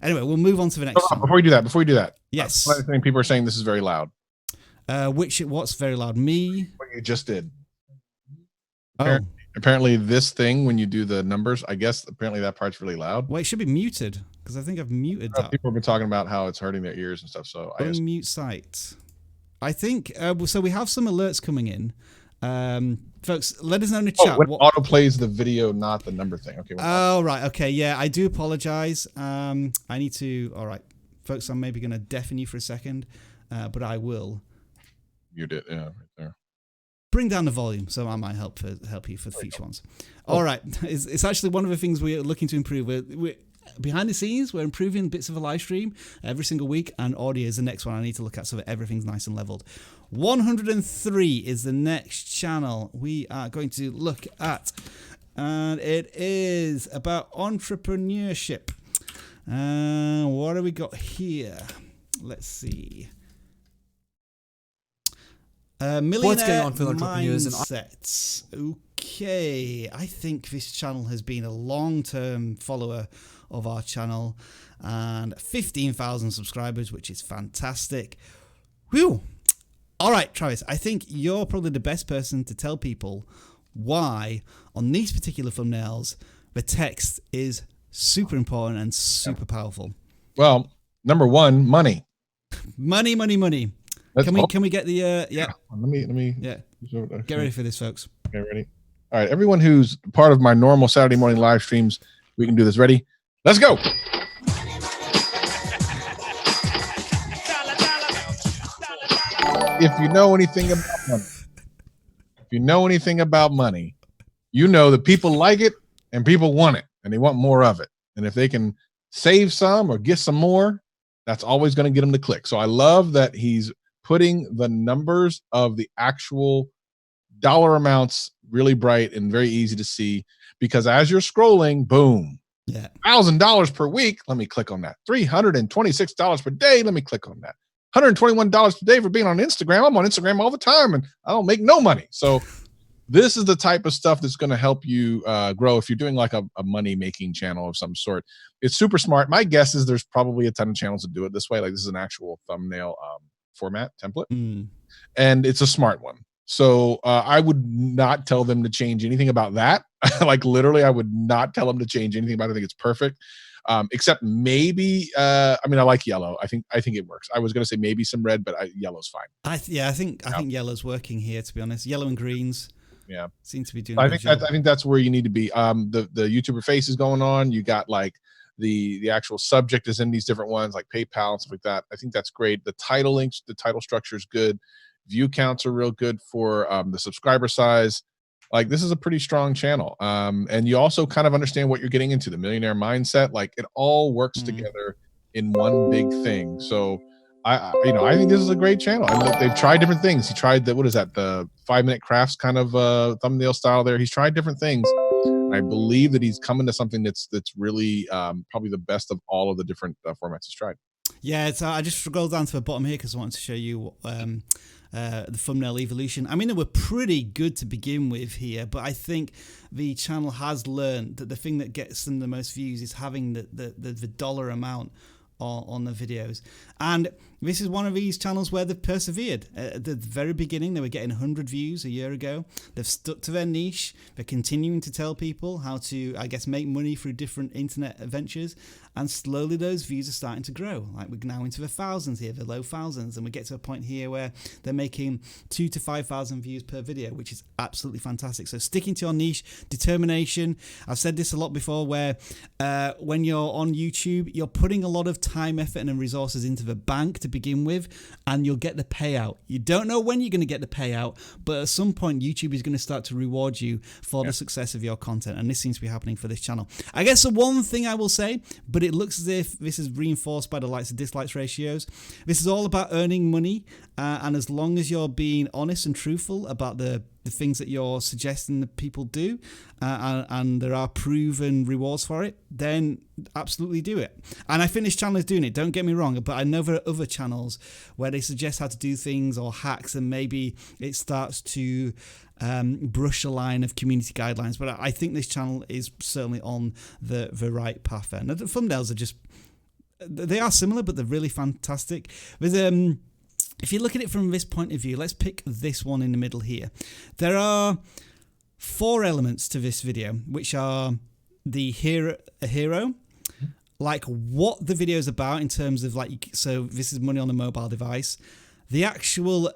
Anyway, we'll move on to the next one. Before you do that, yes. I think people are saying this is very loud. What's very loud? Me? What you just did. Oh. Apparently this thing, when you do the numbers, I guess apparently that part's really loud. Well, it should be muted because I think I've muted that. People have been talking about how it's hurting their ears and stuff. So I unmute site. I think so. We have some alerts coming in. Folks, let us know in the chat. When auto plays the video, not the number thing. Okay. Oh, right. Okay. Yeah, I do apologize. I need to. All right, folks, I'm maybe going to deafen you for a second, but I will. You did. Yeah, right there. Bring down the volume, so I might help you for the future ones. All right, it's actually one of the things we're looking to improve. We're behind the scenes, we're improving bits of a live stream every single week, and audio is the next one I need to look at so that everything's nice and leveled. 103 is the next channel we are going to look at. and it is about entrepreneurship. What have we got here? Let's see. Millionaire What's going on for entrepreneurs mindsets. Okay, I think this channel has been a long-term follower of our channel, and 15,000 subscribers, which is fantastic. Whew. All right, Travis, I think you're probably the best person to tell people why on these particular thumbnails the text is super important and super powerful. Well, number one, money. Money. Can we get the yeah? Let me Yeah. Get ready for this, folks. Okay, ready. All right, everyone who's part of my normal Saturday morning live streams, we can do this. Ready? Let's go. If you know anything about money, you know that people like it and people want it and they want more of it. And if they can save some or get some more, that's always going to get them to click. So I love that he's putting the numbers of the actual dollar amounts really bright and very easy to see, because as you're scrolling, boom, yeah, $1,000 per week. Let me click on that. $326 per day. Let me click on that. $121 per day for being on Instagram. I'm on Instagram all the time and I don't make no money. So this is the type of stuff that's going to help you grow if you're doing like a money making channel of some sort. It's super smart. My guess is there's probably a ton of channels that do it this way. Like this is an actual thumbnail format template, and it's a smart one. So I would not tell them to change anything about that. Like literally, I would not tell them to change anything about it. I think it's perfect. Except maybe, I mean, I like yellow. I think it works. I was going to say maybe some red, but yellow's fine. I think yellow's working here, to be honest. Yellow and greens. Yeah, seem to be doing. I think that's where you need to be. The YouTuber face is going on. You got like the actual subject is in these different ones, like PayPal and stuff like that. I think that's great. The title links, the title structure is good. View counts are real good for the subscriber size. Like this is a pretty strong channel. And you also kind of understand what you're getting into, the millionaire mindset. Like it all works together in one big thing. So I think this is a great channel. And look, they've tried different things. He tried the 5-minute crafts kind of thumbnail style there. He's tried different things. And I believe that he's coming to something that's really probably the best of all of the different formats he's tried. Yeah, I just scrolled down to the bottom here because I wanted to show you the thumbnail evolution. I mean, they were pretty good to begin with here, but I think the channel has learned that the thing that gets them the most views is having the dollar amount on the videos. And this is one of these channels where they've persevered. At the very beginning, they were getting 100 views a year ago. They've stuck to their niche. They're continuing to tell people how to, I guess, make money through different internet ventures. And slowly those views are starting to grow. Like we're now into the thousands here, the low thousands. And we get to a point here where they're making 2,000 to 5,000 views per video, which is absolutely fantastic. So sticking to your niche, determination. I've said this a lot before, where when you're on YouTube, you're putting a lot of time, effort, and resources into the bank to begin with, and you'll get the payout. You don't know when you're going to get the payout, but at some point YouTube is going to start to reward you for the success of your content, and this seems to be happening for this channel. I guess the one thing I will say, but it looks as if this is reinforced by the likes and dislikes ratios, this is all about earning money, and as long as you're being honest and truthful about the things that you're suggesting that people do, and there are proven rewards for it, then absolutely do it. And I think this channel is doing it, don't get me wrong, but I know there are other channels where they suggest how to do things or hacks, and maybe it starts to brush a line of community guidelines. But I think this channel is certainly on the right path there. Now, the thumbnails are just, they are similar, but they're really fantastic. There's if you look at it from this point of view, let's pick this one in the middle here. There are 4 elements to this video, which are the hero, like what the video is about in terms of like, so this is money on a mobile device, the actual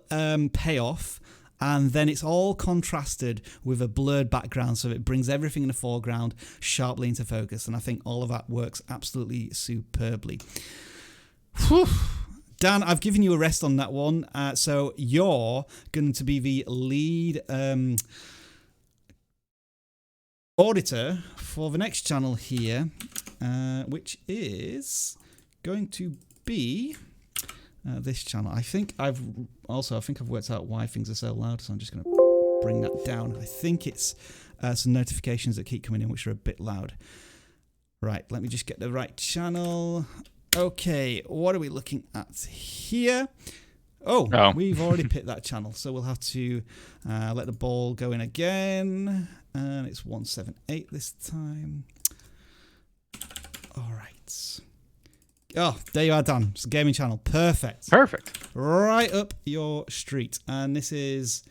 payoff, and then it's all contrasted with a blurred background, so it brings everything in the foreground sharply into focus, and I think all of that works absolutely superbly. Whew. Dan, I've given you a rest on that one, so you're going to be the lead auditor for the next channel here, which is going to be this channel. I think I've worked out why things are so loud, so I'm just going to bring that down. I think it's some notifications that keep coming in, which are a bit loud. Right, let me just get the right channel. Okay, what are we looking at here? Oh, we've already picked that channel, so we'll have to let the ball go in again. And it's 178 this time. All right. Oh, there you are, Dan. It's a gaming channel. Perfect. Right up your street. And this is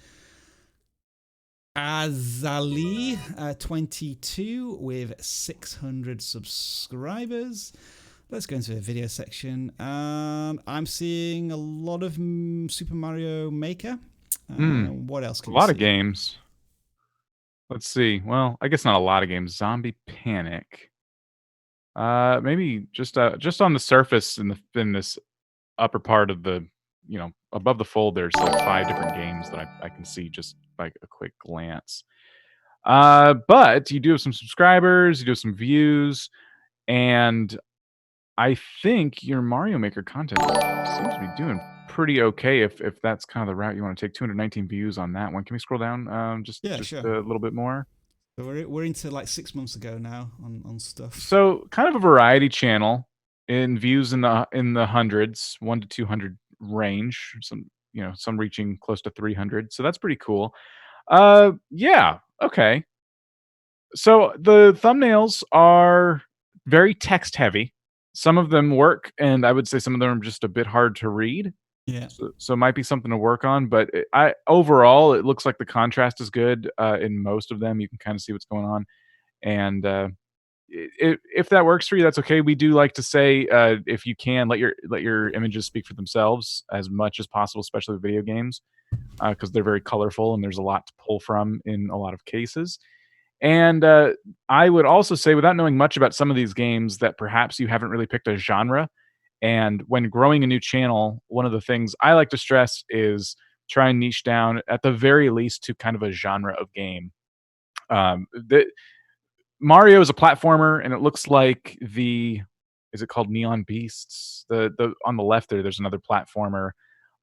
Azali 22 with 600 subscribers. Let's go into the video section. I'm seeing a lot of Super Mario Maker. What else can we see? A lot of games. Let's see. Well, I guess not a lot of games. Zombie Panic. Maybe just on the surface in this upper part of the, above the fold, there's like 5 different games that I can see just by a quick glance. But you do have some subscribers, you do have some views, and I think your Mario Maker content seems to be doing pretty okay if that's kind of the route you want to take. 219 views on that one. Can we scroll down just sure. a little bit more? So we're into like 6 months ago now on stuff. So kind of a variety channel in views in the hundreds, 1 to 200 range. Some reaching close to 300. So that's pretty cool. Yeah. Okay. So the thumbnails are very text heavy. Some of them work, and I would say some of them are just a bit hard to read. Yeah. So it might be something to work on, but overall, it looks like the contrast is good in most of them. You can kind of see what's going on, and if that works for you, that's okay. We do like to say if you can let your images speak for themselves as much as possible, especially with video games, because they're very colorful and there's a lot to pull from in a lot of cases. And I would also say, without knowing much about some of these games, that perhaps you haven't really picked a genre. And when growing a new channel, one of the things I like to stress is try and niche down at the very least to kind of a genre of game. Mario is a platformer, and it looks like is it called Neon Beasts? The on the left there's another platformer.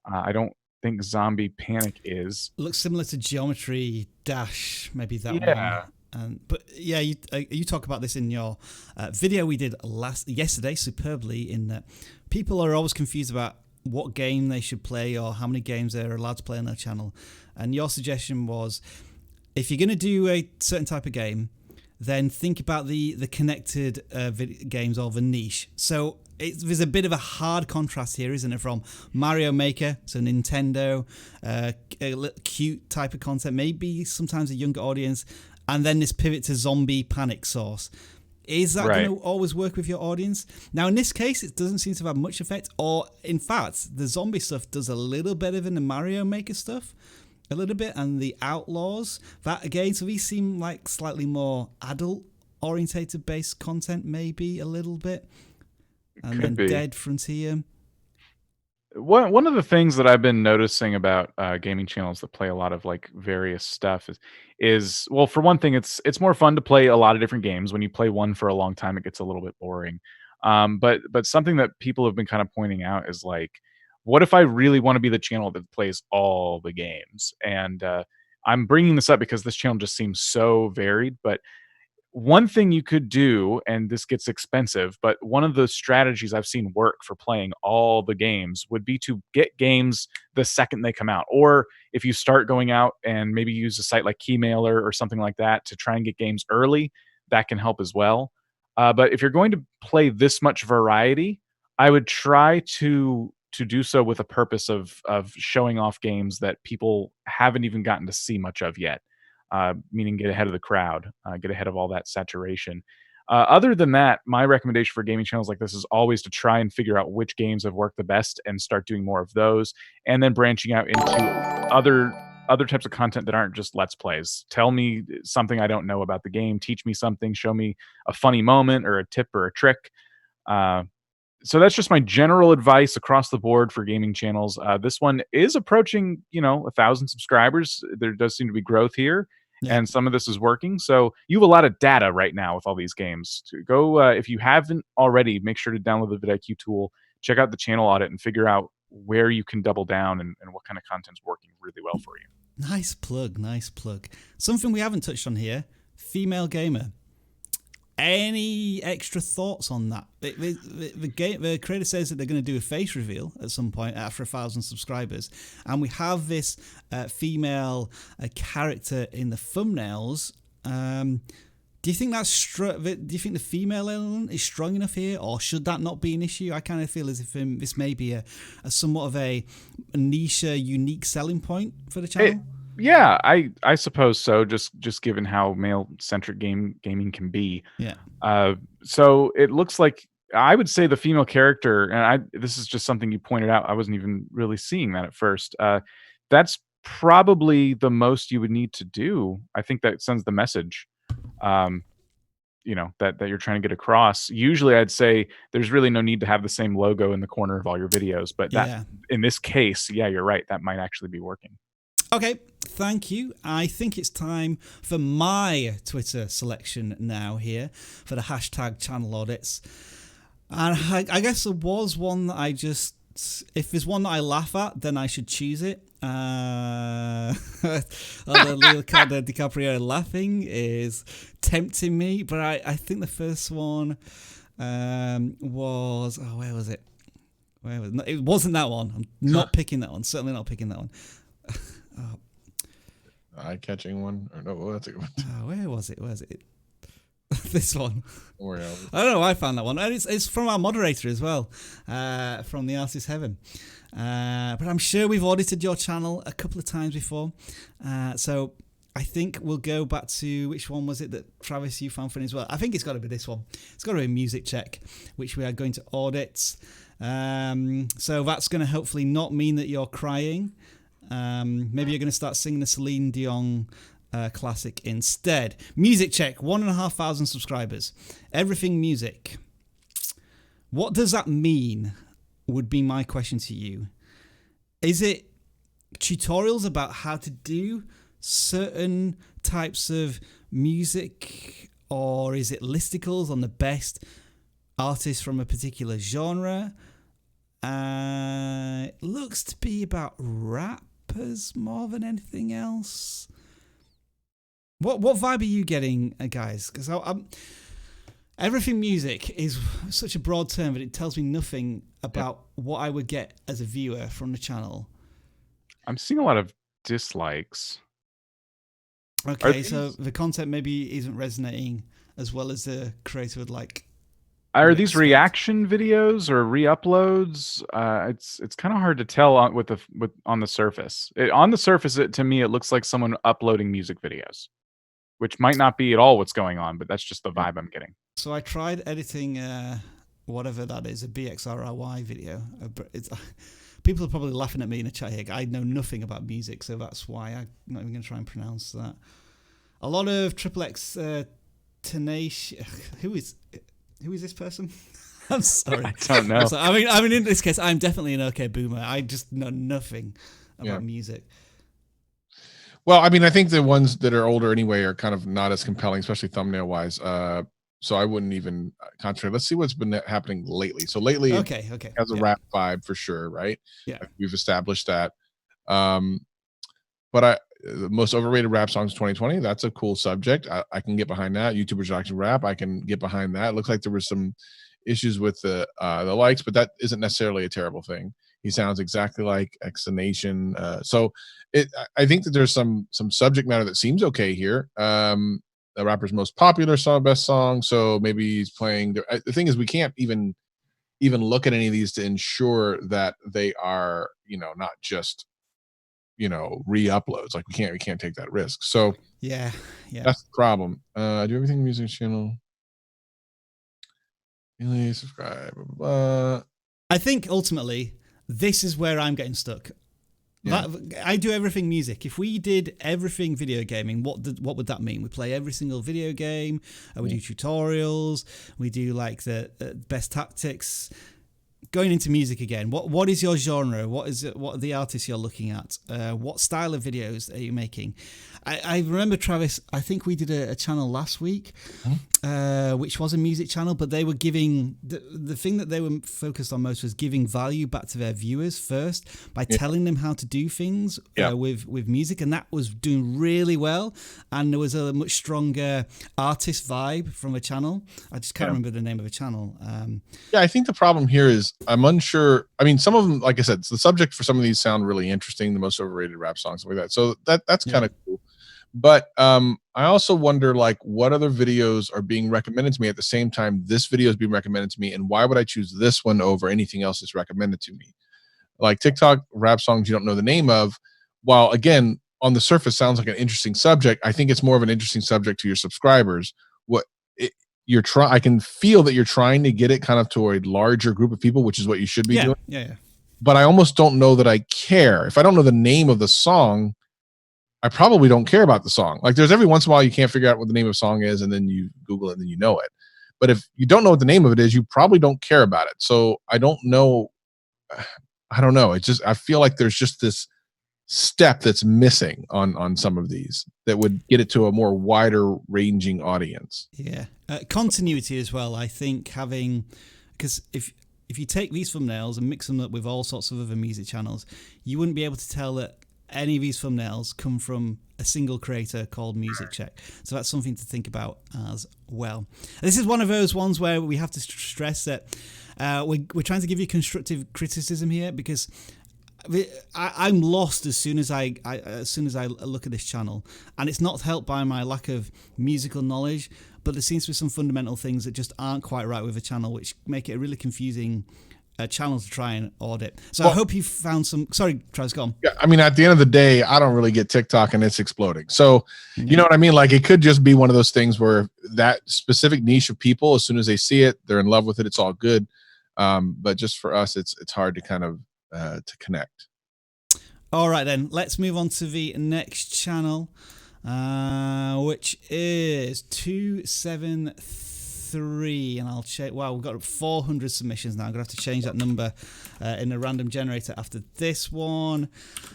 I don't think Zombie Panic is. It looks similar to Geometry Dash, maybe that one. But yeah, you talk about this in your video we did yesterday superbly, in that people are always confused about what game they should play or how many games they're allowed to play on their channel. And your suggestion was, if you're going to do a certain type of game, then think about the connected games or the niche. So there's a bit of a hard contrast here, isn't it, from Mario Maker, so Nintendo, a cute type of content, maybe sometimes a younger audience, and then this pivot to Zombie Panic source. Is that going to always work with your audience? Now, in this case, it doesn't seem to have much effect, or in fact, the zombie stuff does a little better than the Mario Maker stuff. A little bit, and the Outlaws, that again, so these seem like slightly more adult orientated based content, maybe a little bit. And then Dead Frontier. One of the things that I've been noticing about gaming channels that play a lot of like various stuff is well, for one thing, it's more fun to play a lot of different games. When you play one for a long time, it gets a little bit boring. But something that people have been kind of pointing out is like, what if I really want to be the channel that plays all the games? And I'm bringing this up because this channel just seems so varied. But one thing you could do, and this gets expensive, but one of the strategies I've seen work for playing all the games would be to get games the second they come out. Or if you start going out and maybe use a site like Keymailer or something like that to try and get games early, that can help as well. But if you're going to play this much variety, I would try to do so with a purpose of showing off games that people haven't even gotten to see much of yet, meaning get ahead of the crowd, get ahead of all that saturation. Other than that, my recommendation for gaming channels like this is always to try and figure out which games have worked the best and start doing more of those, and then branching out into other types of content that aren't just Let's Plays. Tell me something I don't know about the game, teach me something, show me a funny moment or a tip or a trick. So that's just my general advice across the board for gaming channels. This one is approaching, 1,000 subscribers. There does seem to be growth here, and some of this is working. So you have a lot of data right now with all these games. To go, if you haven't already, make sure to download the vidIQ tool, check out the channel audit, and figure out where you can double down and what kind of content's working really well for you. Nice plug, nice plug. Something we haven't touched on here, female gamer. Any extra thoughts on that? The creator says that they're going to do a face reveal at some point after 1,000 subscribers, and we have this female character in the thumbnails. Do you think do you think the female element is strong enough here, or should that not be an issue? I kind of feel as if this may be a somewhat of a niche, unique selling point for the channel. Yeah, I suppose so. Just given how male-centric gaming can be. Yeah. So it looks like I would say the female character, and this is just something you pointed out. I wasn't even really seeing that at first. That's probably the most you would need to do. I think that sends the message. That you're trying to get across. Usually I'd say there's really no need to have the same logo in the corner of all your videos, but in this case, yeah, you're right. That might actually be working. Okay, thank you. I think it's time for my Twitter selection now here for the hashtag channel audits. And I guess there was one that if there's one that I laugh at, then I should choose it. Leonardo DiCaprio laughing is tempting me, but I think the first one was where was it? It wasn't that one. I'm not picking that one. Certainly not picking that one. Eye-catching one, or no? That's a good one. Where was it? Where's it? This one. I don't know. I found that one, and it's from our moderator as well, from the Artist Heaven. But I'm sure we've audited your channel a couple of times before, so I think we'll go back to which one was it that Travis you found funny as well. I think it's got to be this one. It's got to be Music Check, which we are going to audit. So that's going to hopefully not mean that you're crying. Maybe you're going to start singing a Celine Dion classic instead. Music Check, 1,500 subscribers. Everything music. What does that mean? Would be my question to you. Is it tutorials about how to do certain types of music, or is it listicles on the best artists from a particular genre? It looks to be about rappers more than anything else. What vibe are you getting, guys? Because everything music is such a broad term, but it tells me nothing about what I would get as a viewer from the channel. I'm seeing a lot of dislikes. Okay, so the content maybe isn't resonating as well as the creator would like. Are these reaction videos or re-uploads? It's kind of hard to tell on the surface. On the surface, to me, it looks like someone uploading music videos, which might not be at all what's going on, but that's just the vibe I'm getting. So I tried editing whatever that is, a BXRY video. People are probably laughing at me in the chat here. I know nothing about music, so that's why I'm not even going to try and pronounce that. A lot of XXX tenacious. Who is this person? I'm sorry. I don't know. So, I mean, in this case, I'm definitely an okay boomer. I just know nothing about music. Well, I mean, I think the ones that are older anyway are kind of not as compelling, especially thumbnail wise. So I wouldn't even concentrate. Let's see what's been happening lately. So lately, okay, has a rap vibe for sure, right? Yeah, we've established that. But the most overrated rap songs 2020. That's a cool subject. I can get behind that. YouTubers actually rap. I can get behind that. It looks like there was some issues with the likes, but that isn't necessarily a terrible thing. He sounds exactly like Nation. So I think that there's some subject matter that seems okay here. The rapper's most popular song, best song. So maybe he's playing. The thing is, we can't even look at any of these to ensure that they are, not just, re-uploads. Like we can't take that risk. So yeah, that's the problem. Do everything in the music channel. Really subscribe. Blah, blah, blah. I think ultimately this is where I'm getting stuck. Yeah. I do everything music. If we did everything video gaming, what would that mean? We play every single video game. We do tutorials. We do like the best tactics. Going into music again, what is your genre? What are the artists you're looking at? What style of videos are you making? I remember, Travis, I think we did a channel last week, which was a music channel, but they were giving, the thing that they were focused on most was giving value back to their viewers first by telling them how to do things with music, and that was doing really well, and there was a much stronger artist vibe from the channel. I just can't remember the name of the channel. I think the problem here is I'm unsure. I mean, some of them, like I said, the subject for some of these sound really interesting, the most overrated rap songs, stuff like that. So that's kind of cool. But I also wonder, like, what other videos are being recommended to me at the same time this video is being recommended to me, and why would I choose this one over anything else that's recommended to me? Like TikTok rap songs you don't know the name of, while again on the surface sounds like an interesting subject, I think it's more of an interesting subject to your subscribers. I can feel that you're trying to get it kind of to a larger group of people, which is what you should be doing. Yeah. But I almost don't know that I care. If I don't know the name of the song, I probably don't care about the song. Like, there's every once in a while you can't figure out what the name of the song is, and then you Google it and then you know it. But if you don't know what the name of it is, you probably don't care about it. So I don't know. It's just, I feel like there's just this step that's missing on some of these that would get it to a more wider ranging audience. Yeah. Continuity as well, I think, because if you take these thumbnails and mix them up with all sorts of other music channels, you wouldn't be able to tell that any of these thumbnails come from a single creator called Music Check. So that's something to think about as well. This is one of those ones where we have to stress that we're trying to give you constructive criticism here, because I'm lost as soon as I look at this channel, and it's not helped by my lack of musical knowledge, but there seems to be some fundamental things that just aren't quite right with the channel, which make it a really confusing channel to try and audit. So I hope you found some. Sorry, Travis, go on. Yeah, I mean, at the end of the day, I don't really get TikTok and it's exploding. So you know what I mean? Like, it could just be one of those things where that specific niche of people, as soon as they see it, they're in love with it. It's all good. But just for us, it's hard to kind of to connect. All right, then let's move on to the next channel, which is 273, and I'll check. Wow, we've got 400 submissions now. I'm gonna have to change that number in a random generator after this one.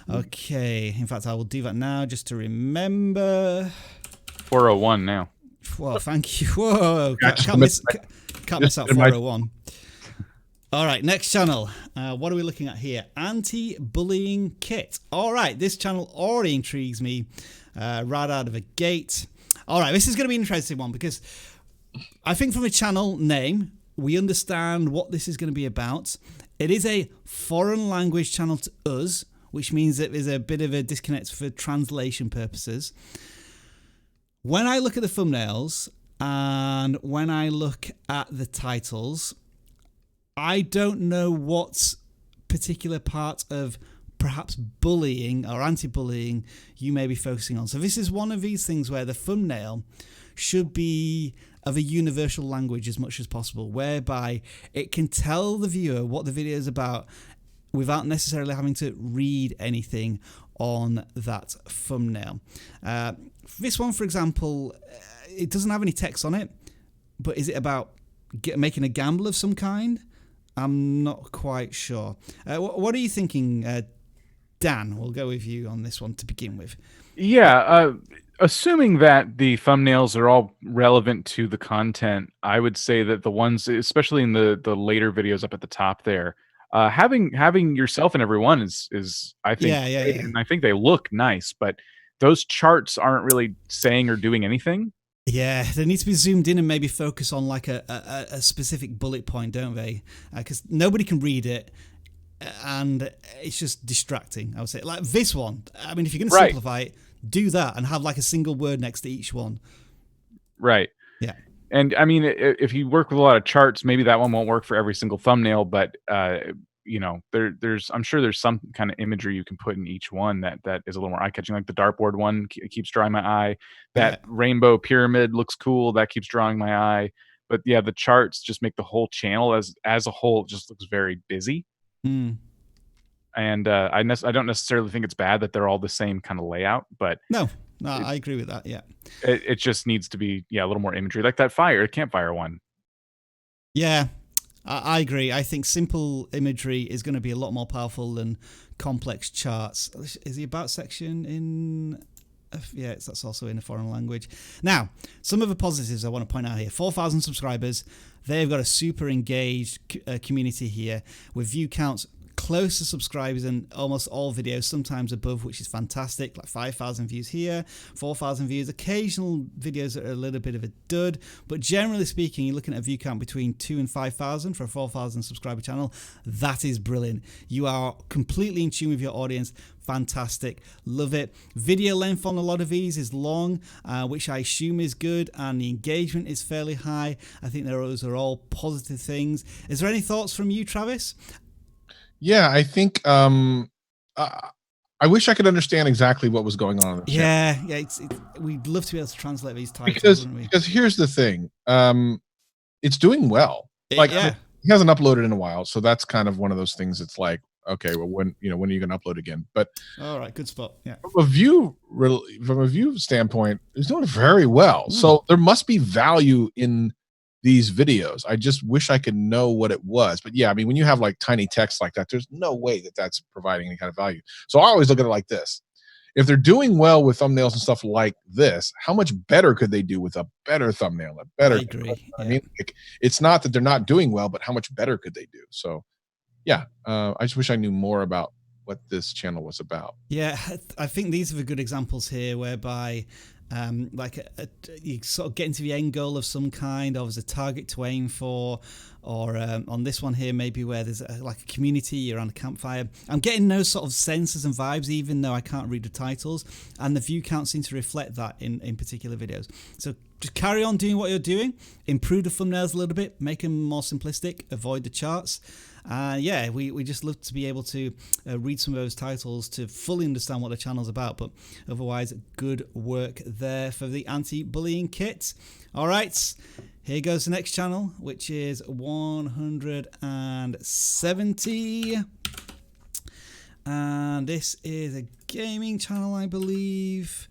Okay, in fact, I will do that now just to remember. 401 now. Well, thank you. Whoa, can't miss out 401. All right, next channel. What are we looking at here? Anti-bullying kit. All right, this channel already intrigues me right out of the gate. All right, this is going to be an interesting one, because I think from a channel name, we understand what this is going to be about. It is a foreign language channel to us, which means that there's a bit of a disconnect for translation purposes. When I look at the thumbnails and when I look at the titles, I don't know what particular part of perhaps bullying or anti-bullying you may be focusing on. So this is one of these things where the thumbnail should be of a universal language as much as possible, whereby it can tell the viewer what the video is about without necessarily having to read anything on that thumbnail. This one, for example, it doesn't have any text on it, but is it about making a gamble of some kind? I'm not quite sure. What are you thinking, Dan? We'll go with you on this one to begin with. Yeah, assuming that the thumbnails are all relevant to the content, I would say that the ones, especially in the later videos up at the top there, having yourself in everyone is I think, and I think they look nice, but those charts aren't really saying or doing anything. Yeah, they need to be zoomed in and maybe focus on like a specific bullet point, don't they? Because nobody can read it, and it's just distracting, I would say. Like this one, I mean, if you're going to simplify it, do that and have like a single word next to each one. Right. Yeah. And I mean, if you work with a lot of charts, maybe that one won't work for every single thumbnail, but you know, I'm sure there's some kind of imagery you can put in each one that is a little more eye-catching. Like the dartboard one keeps drawing my eye. That rainbow pyramid looks cool. That keeps drawing my eye. But yeah, the charts just make the whole channel as a whole just looks very busy. And I don't necessarily think it's bad that they're all the same kind of layout, but no, I agree with that. Yeah, it just needs to be a little more imagery, like that campfire one. Yeah, I agree. I think simple imagery is going to be a lot more powerful than complex charts. Is the about section in Yeah, that's also in a foreign language. Now, some of the positives I want to point out here. 4,000 subscribers. They've got a super engaged community here with view counts close to subscribers in almost all videos, sometimes above, which is fantastic. Like 5,000 views here, 4,000 views. Occasional videos that are a little bit of a dud, but generally speaking, you're looking at a view count between 2,000 and 5,000 for a 4,000 subscriber channel. That is brilliant. You are completely in tune with your audience. Fantastic. Love it. Video length on a lot of these is long, which I assume is good, and the engagement is fairly high. I think those are all positive things. Is there any thoughts from you, Travis? Yeah, I think I wish I could understand exactly what was going on. Yeah, we'd love to be able to translate these titles, wouldn't we? Because here's the thing, it's doing well. Like, yeah. he hasn't uploaded in a while, so that's kind of one of those things. It's like, okay, well, when are you going to upload again? But all right, good spot. Yeah. From a view standpoint, he's doing very well. So there must be value in these videos. I just wish I could know what it was. But yeah, I mean, when you have like tiny text like that, there's no way that that's providing any kind of value. So I always look at it like this. If they're doing well with thumbnails and stuff like this, how much better could they do with a better thumbnail? I agree. I mean, like, it's not that they're not doing well, but how much better could they do? So yeah, I just wish I knew more about what this channel was about. Yeah, I think these are the good examples here whereby you sort of get into the end goal of some kind, or there's a target to aim for, or on this one here, maybe where there's like a community around a campfire. I'm getting those sort of senses and vibes, even though I can't read the titles, and the view count seems to reflect that in particular videos. So just carry on doing what you're doing, improve the thumbnails a little bit, make them more simplistic, avoid the charts. Yeah, we just love to be able to read some of those titles to fully understand what the channel's about, but otherwise, good work there for the anti-bullying kit. All right, here goes the next channel, which is 170. And this is a gaming channel, I believe.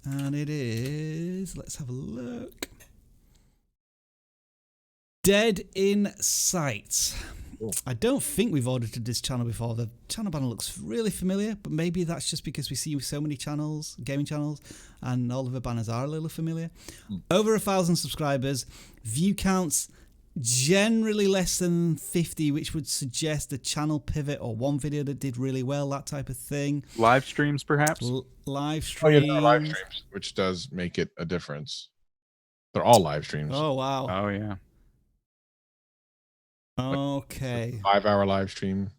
And it is, let's have a look. Dead in Sight. I don't think we've audited this channel before. The channel banner looks really familiar, but maybe that's just because we see so many channels, gaming channels, and all of the banners are a little familiar. Over 1,000 subscribers, view counts generally less than 50, which would suggest a channel pivot or one video that did really well, that type of thing. Live streams, perhaps? Live streams. Oh, yeah, live streams, which does make it a difference. They're all live streams. Oh, wow. Oh, yeah. Okay. 5-hour live stream.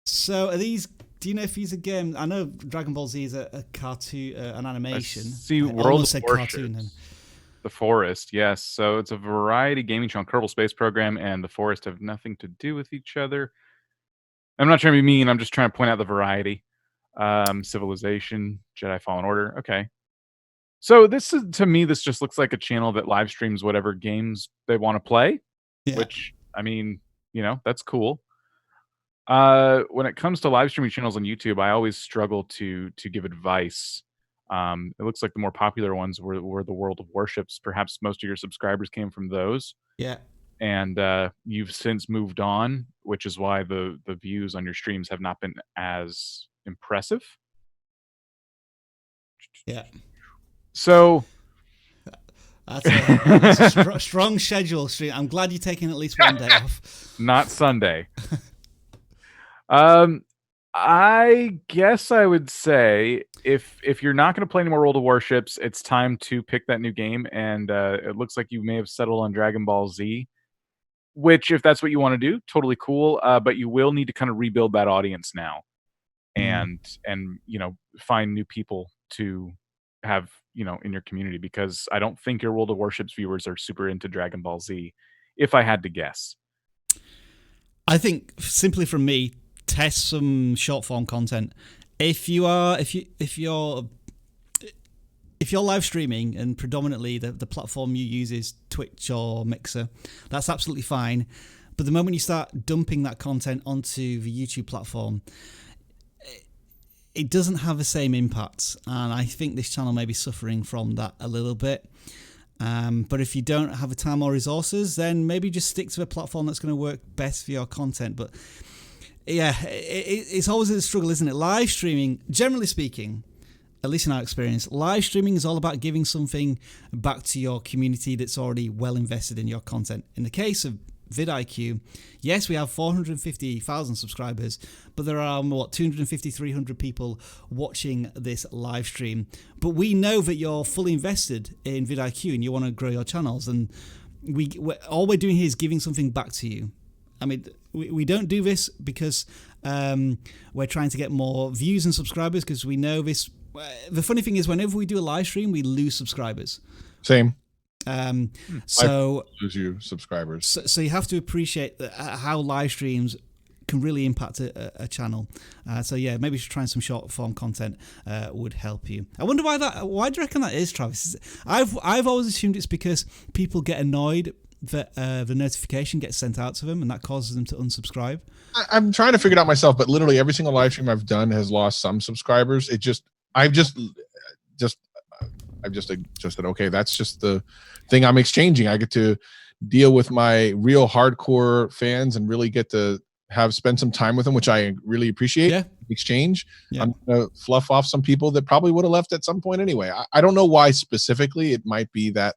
So are these, do you know if these are games? I know Dragon Ball Z is a cartoon, an animation. See, World of Warships, The Forest, yes. So it's a variety gaming channel, Kerbal Space Program, and The Forest have nothing to do with each other. I'm not trying to be mean. I'm just trying to point out the variety. Civilization, Jedi Fallen Order. Okay. So this is, to me, this just looks like a channel that live streams whatever games they want to play, which, I mean, that's cool. When it comes to live streaming channels on YouTube, I always struggle to give advice. It looks like the more popular ones were the World of Warships. Perhaps most of your subscribers came from those. Yeah. And you've since moved on, which is why the views on your streams have not been as impressive. Yeah. So that's a strong schedule, stream. I'm glad you're taking at least one day off. Not Sunday. I guess I would say if you're not going to play any more World of Warships, it's time to pick that new game. And it looks like you may have settled on Dragon Ball Z, which, if that's what you want to do, totally cool. But you will need to kind of rebuild that audience now, and find new people to have in your community, because I don't think your World of Warships viewers are super into Dragon Ball Z, if I had to guess. I think simply from me, test some short form content. If you're live streaming and predominantly the platform you use is Twitch or Mixer, that's absolutely fine. But the moment you start dumping that content onto the YouTube platform, it doesn't have the same impact, and I think this channel may be suffering from that a little bit. But if you don't have the time or resources, then maybe just stick to a platform that's going to work best for your content. But yeah, it's always a struggle, isn't it? Live streaming, generally speaking, at least in our experience, live streaming is all about giving something back to your community that's already well invested in your content. In the case of vidIQ, yes, we have 450,000 subscribers, but there are 250, 300 people watching this live stream. But we know that you're fully invested in vidIQ and you want to grow your channels, and all we're doing here is giving something back to you. I mean, we don't do this because we're trying to get more views and subscribers, because we know this. The funny thing is, whenever we do a live stream, we lose subscribers. Same. So lose you subscribers. So you have to appreciate how live streams can really impact a channel. So yeah, maybe trying some short form content would help you. I wonder why do you reckon that is, Travis? I've always assumed it's because people get annoyed that the notification gets sent out to them, and that causes them to unsubscribe. I'm trying to figure it out myself, but literally every single live stream I've done has lost some subscribers. I've just said, okay, that's just the thing I'm exchanging. I get to deal with my real hardcore fans and really get to spend some time with them, which I really appreciate. Yeah. Exchange. Yeah. I'm gonna fluff off some people that probably would have left at some point anyway. I don't know why specifically. It might be that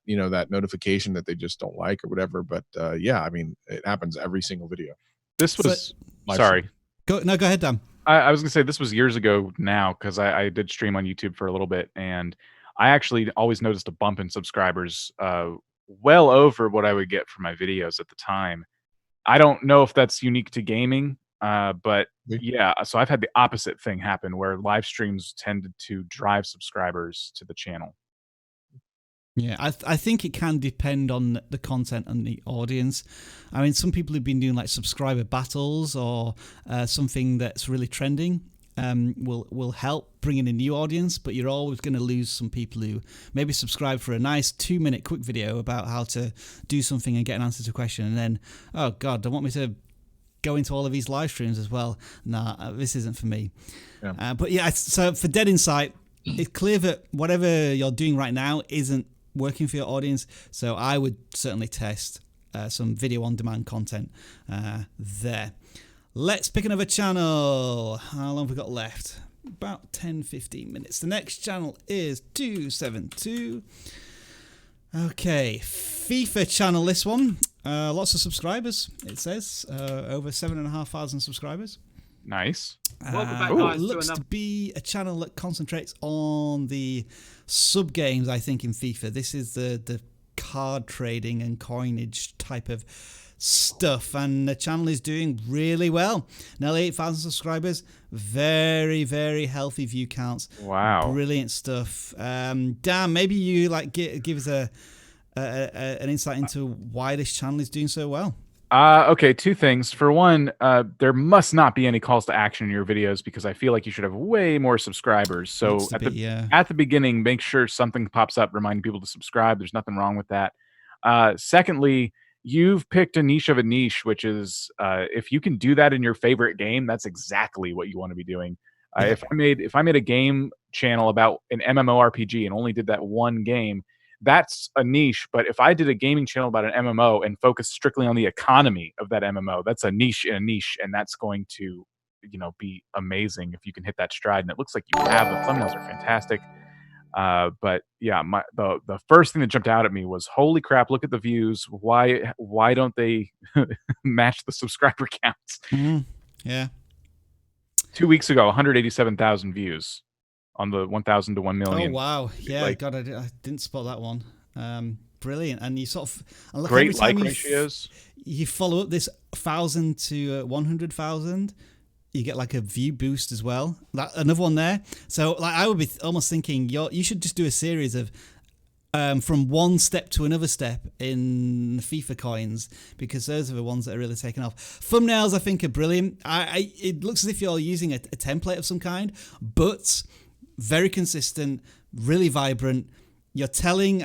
notification that they just don't like or whatever. But yeah, I mean, it happens every single video. This was sorry. Go ahead, Dan. I was gonna say this was years ago now, because I did stream on YouTube for a little bit, and I actually always noticed a bump in subscribers, well over what I would get for my videos at the time. I don't know if that's unique to gaming, but yeah. So I've had the opposite thing happen, where live streams tended to drive subscribers to the channel. Yeah, I think it can depend on the content and the audience. I mean, some people have been doing like subscriber battles or something that's really trending will help bring in a new audience, but you're always going to lose some people who maybe subscribe for a nice 2-minute quick video about how to do something and get an answer to a question, and then, oh God, they want me to go into all of these live streams as well. Nah, this isn't for me. Yeah. But yeah, so for Dead Insight, it's clear that whatever you're doing right now isn't working for your audience, so I would certainly test some video on demand content there. Let's pick another channel. How long have we got left? About 10-15 minutes. The next channel is 272. Okay, FIFA channel, this one. Lots of subscribers, it says. Over 7,500 subscribers. Nice. Welcome back, guys. It looks to be a channel that concentrates on the sub games, I think, in FIFA. This is the card trading and coinage type of stuff, and the channel is doing really well. Nearly 8,000 subscribers. Very, very healthy view counts. Wow. Brilliant stuff. Dan, maybe you give us an insight into why this channel is doing so well. Okay, two things. For one, there must not be any calls to action in your videos, because I feel like you should have way more subscribers. So at the beginning, make sure something pops up reminding people to subscribe. There's nothing wrong with that. Secondly, you've picked a niche of a niche, which is if you can do that in your favorite game, that's exactly what you want to be doing. If I made a game channel about an MMORPG and only did that one game, that's a niche. But if I did a gaming channel about an MMO and focused strictly on the economy of that MMO, that's a niche in a niche, and that's going to, be amazing if you can hit that stride. And it looks like you have. The thumbnails are fantastic. But yeah, the first thing that jumped out at me was, holy crap, look at the views. Why don't they match the subscriber counts? Mm-hmm. Yeah. 2 weeks ago, 187,000 views on the 1,000 to 1 million. Oh wow! Yeah, God, I didn't spot that one. Brilliant, and you sort of great like ratios. You follow up this 1,000 to 100,000. You get like a view boost as well. Another one there. So like I would be almost thinking you should just do a series of from one step to another step in FIFA coins, because those are the ones that are really taking off. Thumbnails, I think, are brilliant. It looks as if you're using a template of some kind, but very consistent, really vibrant. You're telling,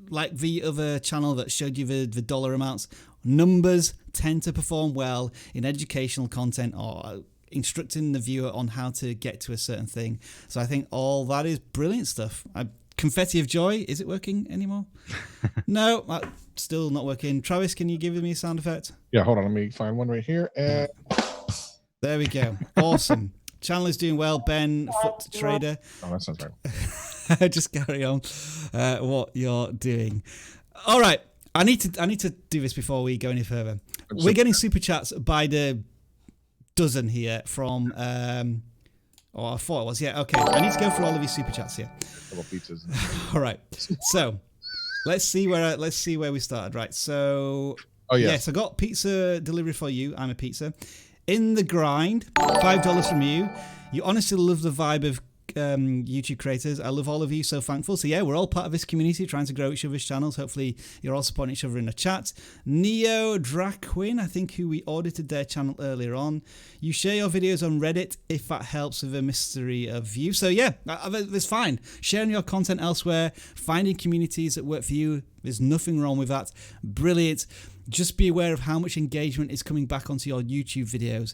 like the other channel that showed you the dollar amounts, numbers tend to perform well in educational content or instructing the viewer on how to get to a certain thing. So I think all that is brilliant stuff. Confetti of joy, is it working anymore? No, still not working. Travis, can you give me a sound effect? Yeah, hold on. Let me find one right here. And there we go. Awesome. Channel is doing well. Ben, Foot Trader. Oh, that sounds right. Just carry on what you're doing. All right. I need to do this before we go any further. We're getting super chats by the dozen here from I thought it was. Yeah, okay. I need to go through all of these super chats here. Couple pizzas. All right. So let's see where we started. Right. So yes, I got pizza delivery for you. I'm a pizza. In the grind, $5 from you. You honestly love the vibe of YouTube creators. I love all of you, so thankful. So yeah, we're all part of this community trying to grow each other's channels. Hopefully you're all supporting each other in the chat. Neo Draquin, I think, who we audited their channel earlier on. You share your videos on Reddit if that helps with a mystery of view. So yeah, that's fine. Sharing your content elsewhere, finding communities that work for you, there's nothing wrong with that. Brilliant. Just be aware of how much engagement is coming back onto your YouTube videos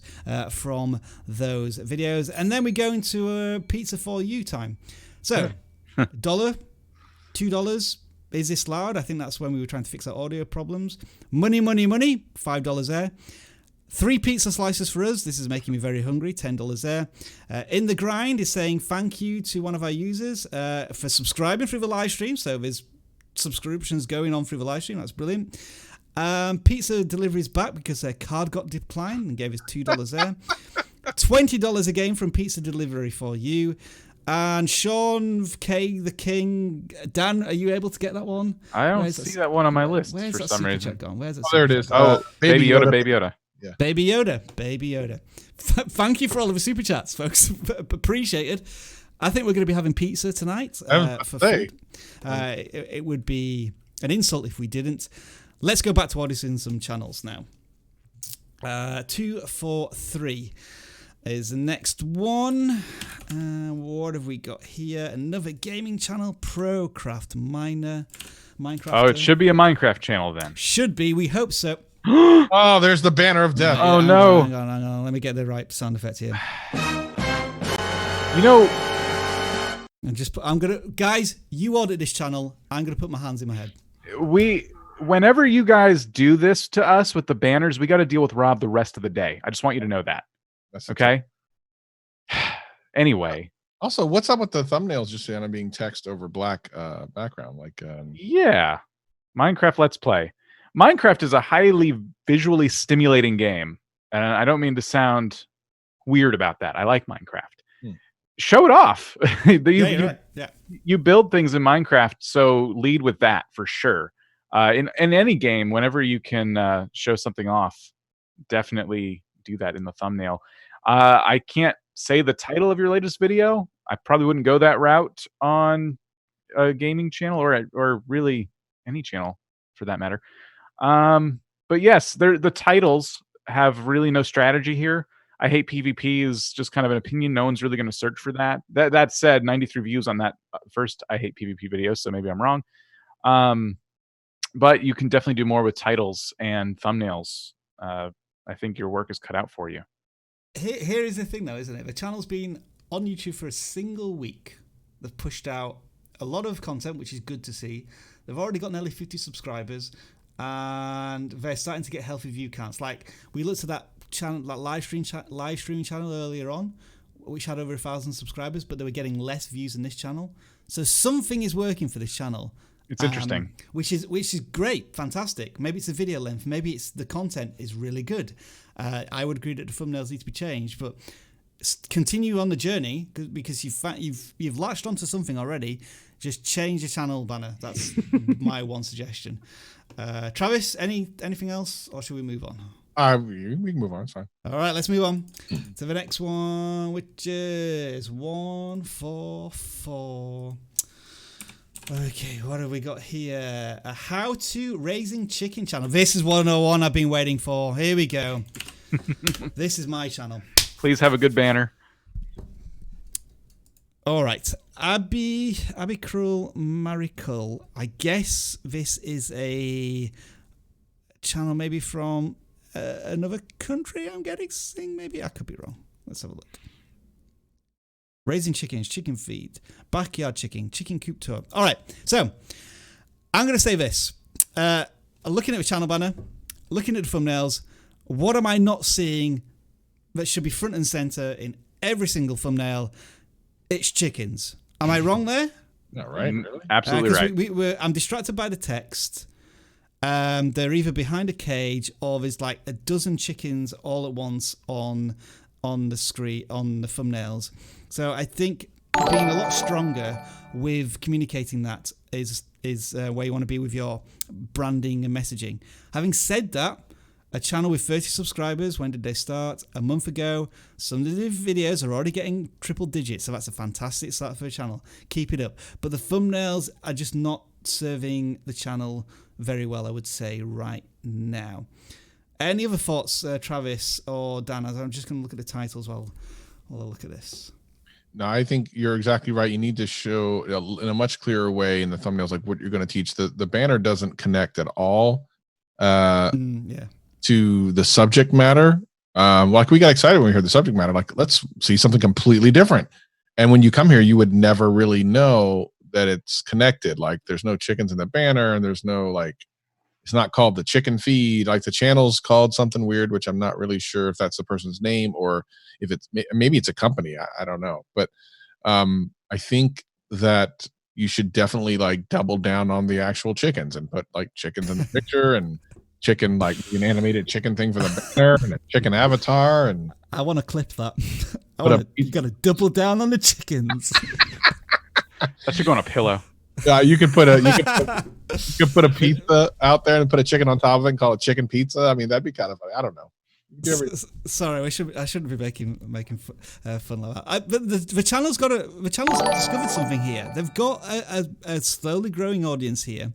from those videos. And then we go into pizza for you time. So, $1, $2. Is this loud? I think that's when we were trying to fix our audio problems. Money, $5 there. 3 pizza slices for us. This is making me very hungry. $10 there. In the grind is saying thank you to one of our users for subscribing through the live stream. So there's subscriptions going on through the live stream. That's brilliant. Pizza delivery's back because their card got declined and gave us $2 there. $20 again from pizza delivery for you. And Sean K, the King. Dan, are you able to get that one? I don't see that one on my list where's for that some super reason. chat gone? Where's that there it is. Baby Yoda. Yeah. Baby Yoda. Thank you for all of the super chats, folks. Appreciated. I think we're going to be having pizza tonight for food. It would be an insult if we didn't. Let's go back to auditing some channels now. 243 is the next one. What have we got here? Another gaming channel, Procraft Miner. Minecraft. Oh, it should be a Minecraft channel then. Should be. We hope so. Oh, there's the banner of death. Oh, no. Hang on. Let me get the right sound effect here. You know, guys, you audit this channel. I'm gonna put my hands in my head. Whenever you guys do this to us with the banners, we got to deal with Rob the rest of the day. I just want you to know that. That's okay. Anyway. Also, what's up with the thumbnails just kind of being text over black background? Yeah, Minecraft Let's Play. Minecraft is a highly visually stimulating game, and I don't mean to sound weird about that. I like Minecraft. Show it off. You build things in Minecraft, so lead with that for sure. In any game, whenever you can show something off, definitely do that in the thumbnail. I can't say the title of your latest video. I probably wouldn't go that route on a gaming channel or really any channel for that matter. But yes, the titles have really no strategy here. I hate PvP is just kind of an opinion. No one's really going to search for that. That said, 93 views on that first I hate PvP video, so maybe I'm wrong. But you can definitely do more with titles and thumbnails. I think your work is cut out for you. Here is the thing, though, isn't it? The channel's been on YouTube for a single week. They've pushed out a lot of content, which is good to see. They've already got nearly 50 subscribers, and they're starting to get healthy view counts. Like, we looked at that channel, that live streaming channel earlier on, which had over 1,000 subscribers, but they were getting less views than this channel. So something is working for this channel. It's interesting. Which is great, fantastic. Maybe it's the video length, maybe it's the content is really good. I would agree that the thumbnails need to be changed, but continue on the journey because you've latched onto something already. Just change the channel banner. That's my one suggestion. Travis, anything else, or should we move on? We can move on. It's fine. All right, let's move on to the next one, which is 144. Okay, what have we got here? A how-to raising chicken channel. This is 101 I've been waiting for. Here we go. This is my channel. Please have a good banner. All right. Abby Cruel Maricle. I guess this is a channel maybe from another country, I'm guessing. Maybe I could be wrong. Let's have a look. Raising chickens, chicken feed, backyard chicken, chicken coop tour. All right, so I'm going to say this. Looking at the channel banner, looking at the thumbnails, what am I not seeing that should be front and center in every single thumbnail, it's chickens. Am I wrong there? No, right? Really? Absolutely right. I'm distracted by the text. They're either behind a cage or there's like a dozen chickens all at once on the screen, on the thumbnails. So I think being a lot stronger with communicating that is where you want to be with your branding and messaging. Having said that, a channel with 30 subscribers, when did they start? A month ago. Some of the videos are already getting triple digits, so that's a fantastic start for a channel. Keep it up. But the thumbnails are just not serving the channel very well, I would say, right now. Any other thoughts, Travis or Dan? I'm just going to look at the titles while I look at this. No, I think you're exactly right. You need to show in a much clearer way in the thumbnails, like what you're going to teach. The banner doesn't connect at all to the subject matter. Like we got excited when we heard the subject matter, like let's see something completely different. And when you come here, you would never really know that it's connected. Like there's no chickens in the banner, and there's no like, it's not called the chicken feed. Like the channel's called something weird, which I'm not really sure if that's the person's name or if it's, maybe it's a company. I don't know. But I think that you should definitely like double down on the actual chickens and put like chickens in the picture and chicken, like an animated chicken thing for the banner and a chicken avatar. And I want to clip that. You got to double down on the chickens. That should go on a pillow. Yeah, you could put a pizza out there and put a chicken on top of it and call it chicken pizza. I mean, that'd be kind of funny. I don't know. Sorry, I shouldn't be making fun like that. But the channel's discovered something here. They've got a slowly growing audience here.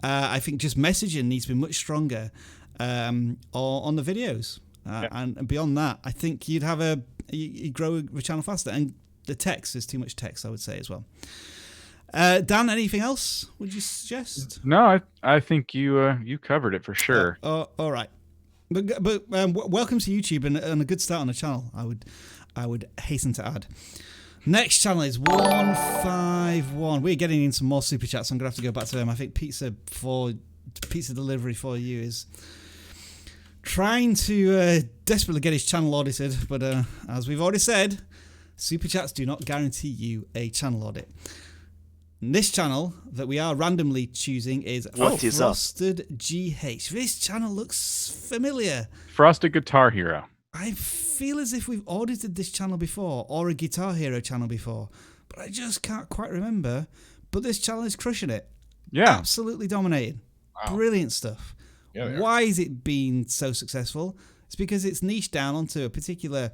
I think just messaging needs to be much stronger on the videos, and beyond that, I think you grow the channel faster. And the text is too much text, I would say as well. Dan, anything else would you suggest? No, I think you covered it for sure. All right. But welcome to YouTube and a good start on the channel, I would hasten to add. Next channel is 151. We're getting in some more super chats, so I'm going to have to go back to them. I think pizza delivery for you is trying to desperately get his channel audited, but as we've already said, super chats do not guarantee you a channel audit. This channel that we are randomly choosing is Frosted GH. This channel looks familiar. Frosted Guitar Hero. I feel as if we've audited this channel before, or a Guitar Hero channel before, but I just can't quite remember. But this channel is crushing it. Yeah. Absolutely dominating. Wow. Brilliant stuff. Yeah, why is it being so successful? It's because it's niched down onto a particular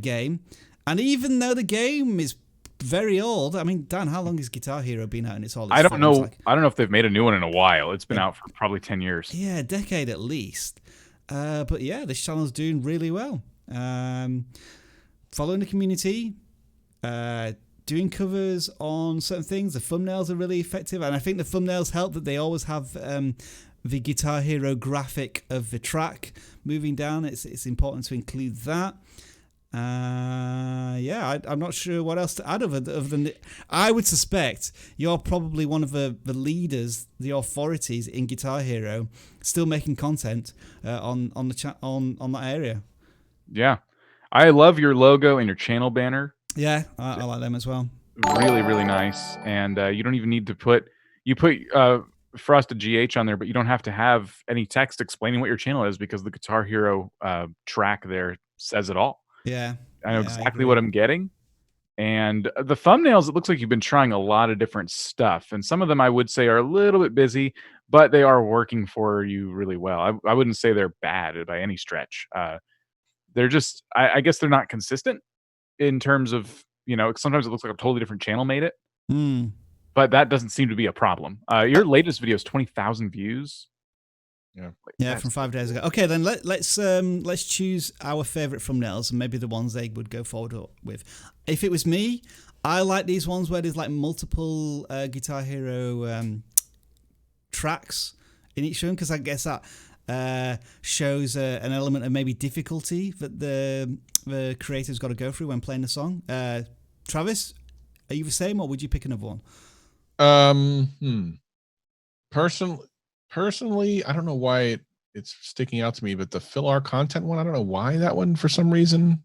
game. And even though the game is very old. I mean, Dan, how long has Guitar Hero been out in its all? I don't know. I don't know if they've made a new one in a while. It's been out for probably 10 years. Yeah, a decade at least. But yeah, this channel's doing really well. Following the community, doing covers on certain things. The thumbnails are really effective, and I think the thumbnails help that they always have the Guitar Hero graphic of the track moving down. It's important to include that. I'm not sure what else to add other than I would suspect you're probably one of the leaders, the authorities in Guitar Hero, still making content on the chat on that area. Yeah, I love your logo and your channel banner. Yeah, I like them as well. Really, really nice. And you don't even need to put Frosted GH on there, but you don't have to have any text explaining what your channel is because the Guitar Hero track there says it all. Yeah, I know exactly what I'm getting. And the thumbnails, it looks like you've been trying a lot of different stuff. And some of them I would say are a little bit busy, but they are working for you really well. I wouldn't say they're bad by any stretch. They're just, I guess they're not consistent in terms of, sometimes it looks like a totally different channel made it. But that doesn't seem to be a problem. Your latest video is 20,000 views. Yeah, from 5 days ago. Okay, then let's choose our favorite thumbnails and maybe the ones they would go forward with. If it was me, I like these ones where there's like multiple Guitar Hero tracks in each one, because I guess that shows an element of maybe difficulty that the creator's got to go through when playing the song. Travis, are you the same, or would you pick another one? Personally, I don't know why it's sticking out to me, but the fill our content one, I don't know why that one, for some reason,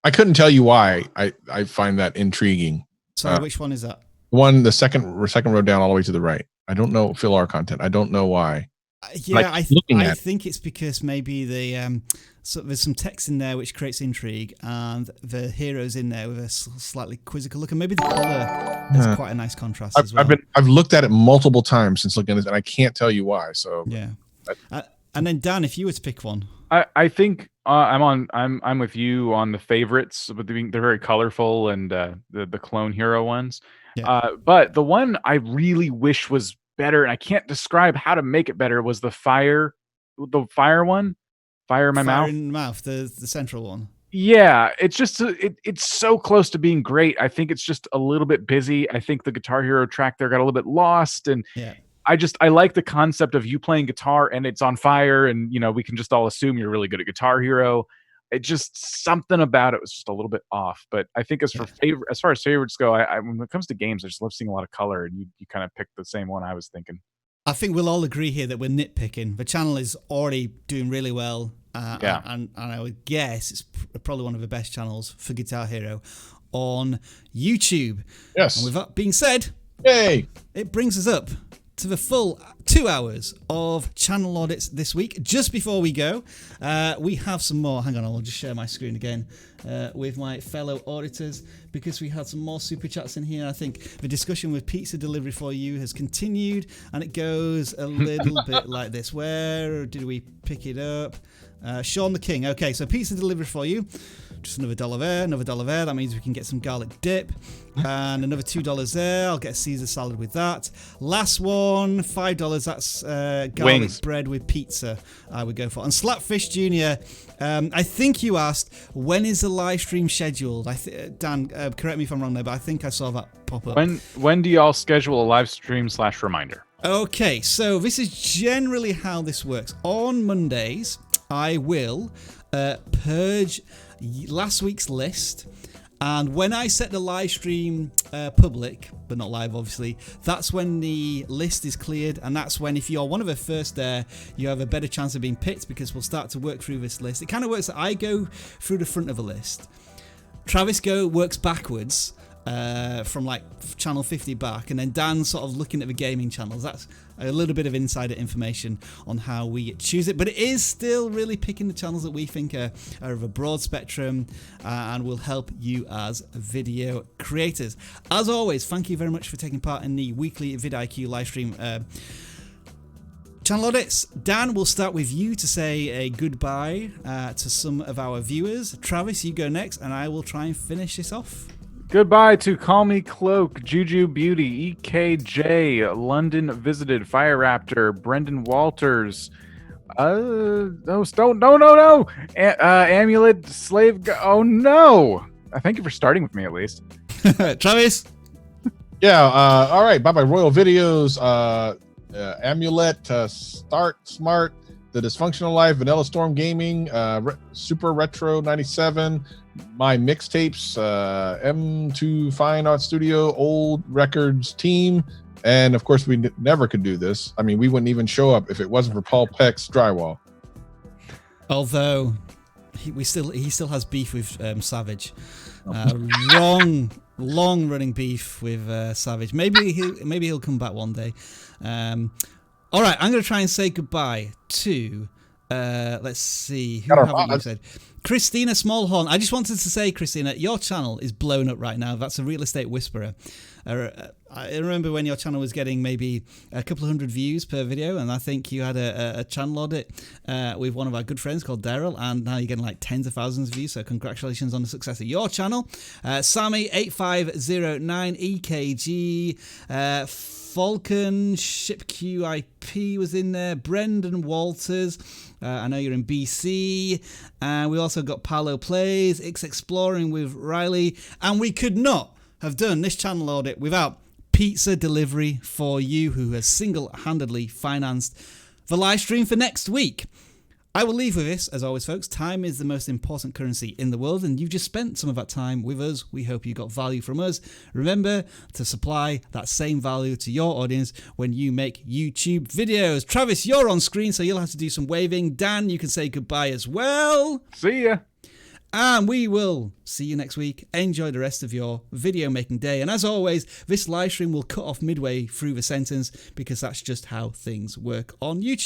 I couldn't tell you why. I find that intriguing. Sorry, which one is that? The second row down all the way to the right. I don't know fill our content. I don't know why. Yeah, I think it's because maybe the so there's some text in there which creates intrigue, and the hero's in there with a slightly quizzical look, and maybe the color has quite a nice contrast as well. I've looked at it multiple times since looking at this, and I can't tell you why. So yeah. And then Dan, if you were to pick one, I think I'm with you on the favorites, but they're very colorful and the clone hero ones. Yeah. But the one I really wish was better, and I can't describe how to make it better, was the fire one. Fire in my mouth. Fire in the mouth, the central one. Yeah, it's just it's so close to being great. I think it's just a little bit busy. I think the Guitar Hero track there got a little bit lost, and I like the concept of you playing guitar and it's on fire, and we can just all assume you're really good at Guitar Hero. It just something about it was just a little bit off. But I think as far as favorites go, I when it comes to games, I just love seeing a lot of color, and you kind of picked the same one I was thinking. I think we'll all agree here that we're nitpicking. The channel is already doing really well. And I would guess it's probably one of the best channels for Guitar Hero on YouTube. Yes. And with that being said, yay! It brings us up to the full 2 hours of channel audits this week. Just before we go, we have some more. Hang on, I'll just share my screen again with my fellow auditors, because we had some more super chats in here. I think the discussion with pizza delivery for you has continued, and it goes a little bit like this. Where did we pick it up? Sean the King. Okay, so pizza delivery for you. Just another $1 there, another $1 there. That means we can get some garlic dip. And another $2 there. I'll get a Caesar salad with that. Last one, $5. That's garlic Wings. bread with pizza I would go for. And Slapfish Jr., I think you asked, when is the live stream scheduled? Dan, correct me if I'm wrong there, but I think I saw that pop up. When do y'all schedule a live stream / reminder? Okay, so this is generally how this works. On Mondays, I will purge last week's list, and when I set the live stream public, but not live obviously, that's when the list is cleared, and that's when, if you're one of the first there, you have a better chance of being picked, because we'll start to work through this list. It kind of works that I go through the front of a list, Travis works backwards from like channel 50 back, and then Dan's sort of looking at the gaming channels. That's a little bit of insider information on how we choose it, but it is still really picking the channels that we think are of a broad spectrum and will help you as video creators. As always, thank you very much for taking part in the weekly vidIQ live stream channel audits. Dan, we'll start with you to say a goodbye to some of our viewers. Travis, you go next, and I will try and finish this off. Goodbye to Call Me Cloak, Juju Beauty, EKJ, London Visited, Fire Raptor, Brendan Walters, no, Amulet, Slave, oh no! Thank you for starting with me at least. Travis? Yeah, all right, bye-bye Royal Videos, Amulet, Start Smart, The Dysfunctional Life, Vanilla Storm Gaming, Super Retro 97, my mixtapes, M2 Fine Art Studio, Old Records Team, and of course we never could do this. I mean, we wouldn't even show up if it wasn't for Paul Peck's drywall. Although he still has beef with Savage, long running beef with Savage. Maybe he'll come back one day. All right, I'm going to try and say goodbye to. Let's see. Who haven't you said? Christina Smallhorn. I just wanted to say, Christina, your channel is blown up right now. That's a real estate whisperer. I remember when your channel was getting maybe a couple of hundred views per video, and I think you had a channel audit with one of our good friends called Daryl, and now you're getting like tens of thousands of views, so congratulations on the success of your channel. Sammy8509 EKG, Falcon, ShipQIP was in there, Brendan Walters, I know you're in BC, and we also got Paolo Plays, X Exploring with Riley, and we could not have done this channel audit without Pizza Delivery for You, who has single-handedly financed the live stream for next week. I will leave with this, as always, folks. Time is the most important currency in the world, and you've just spent some of that time with us. We hope you got value from us. Remember to supply that same value to your audience when you make YouTube videos. Travis, you're on screen, so you'll have to do some waving. Dan, you can say goodbye as well. See ya. And we will see you next week. Enjoy the rest of your video making day. And as always, this live stream will cut off midway through the sentence because that's just how things work on YouTube.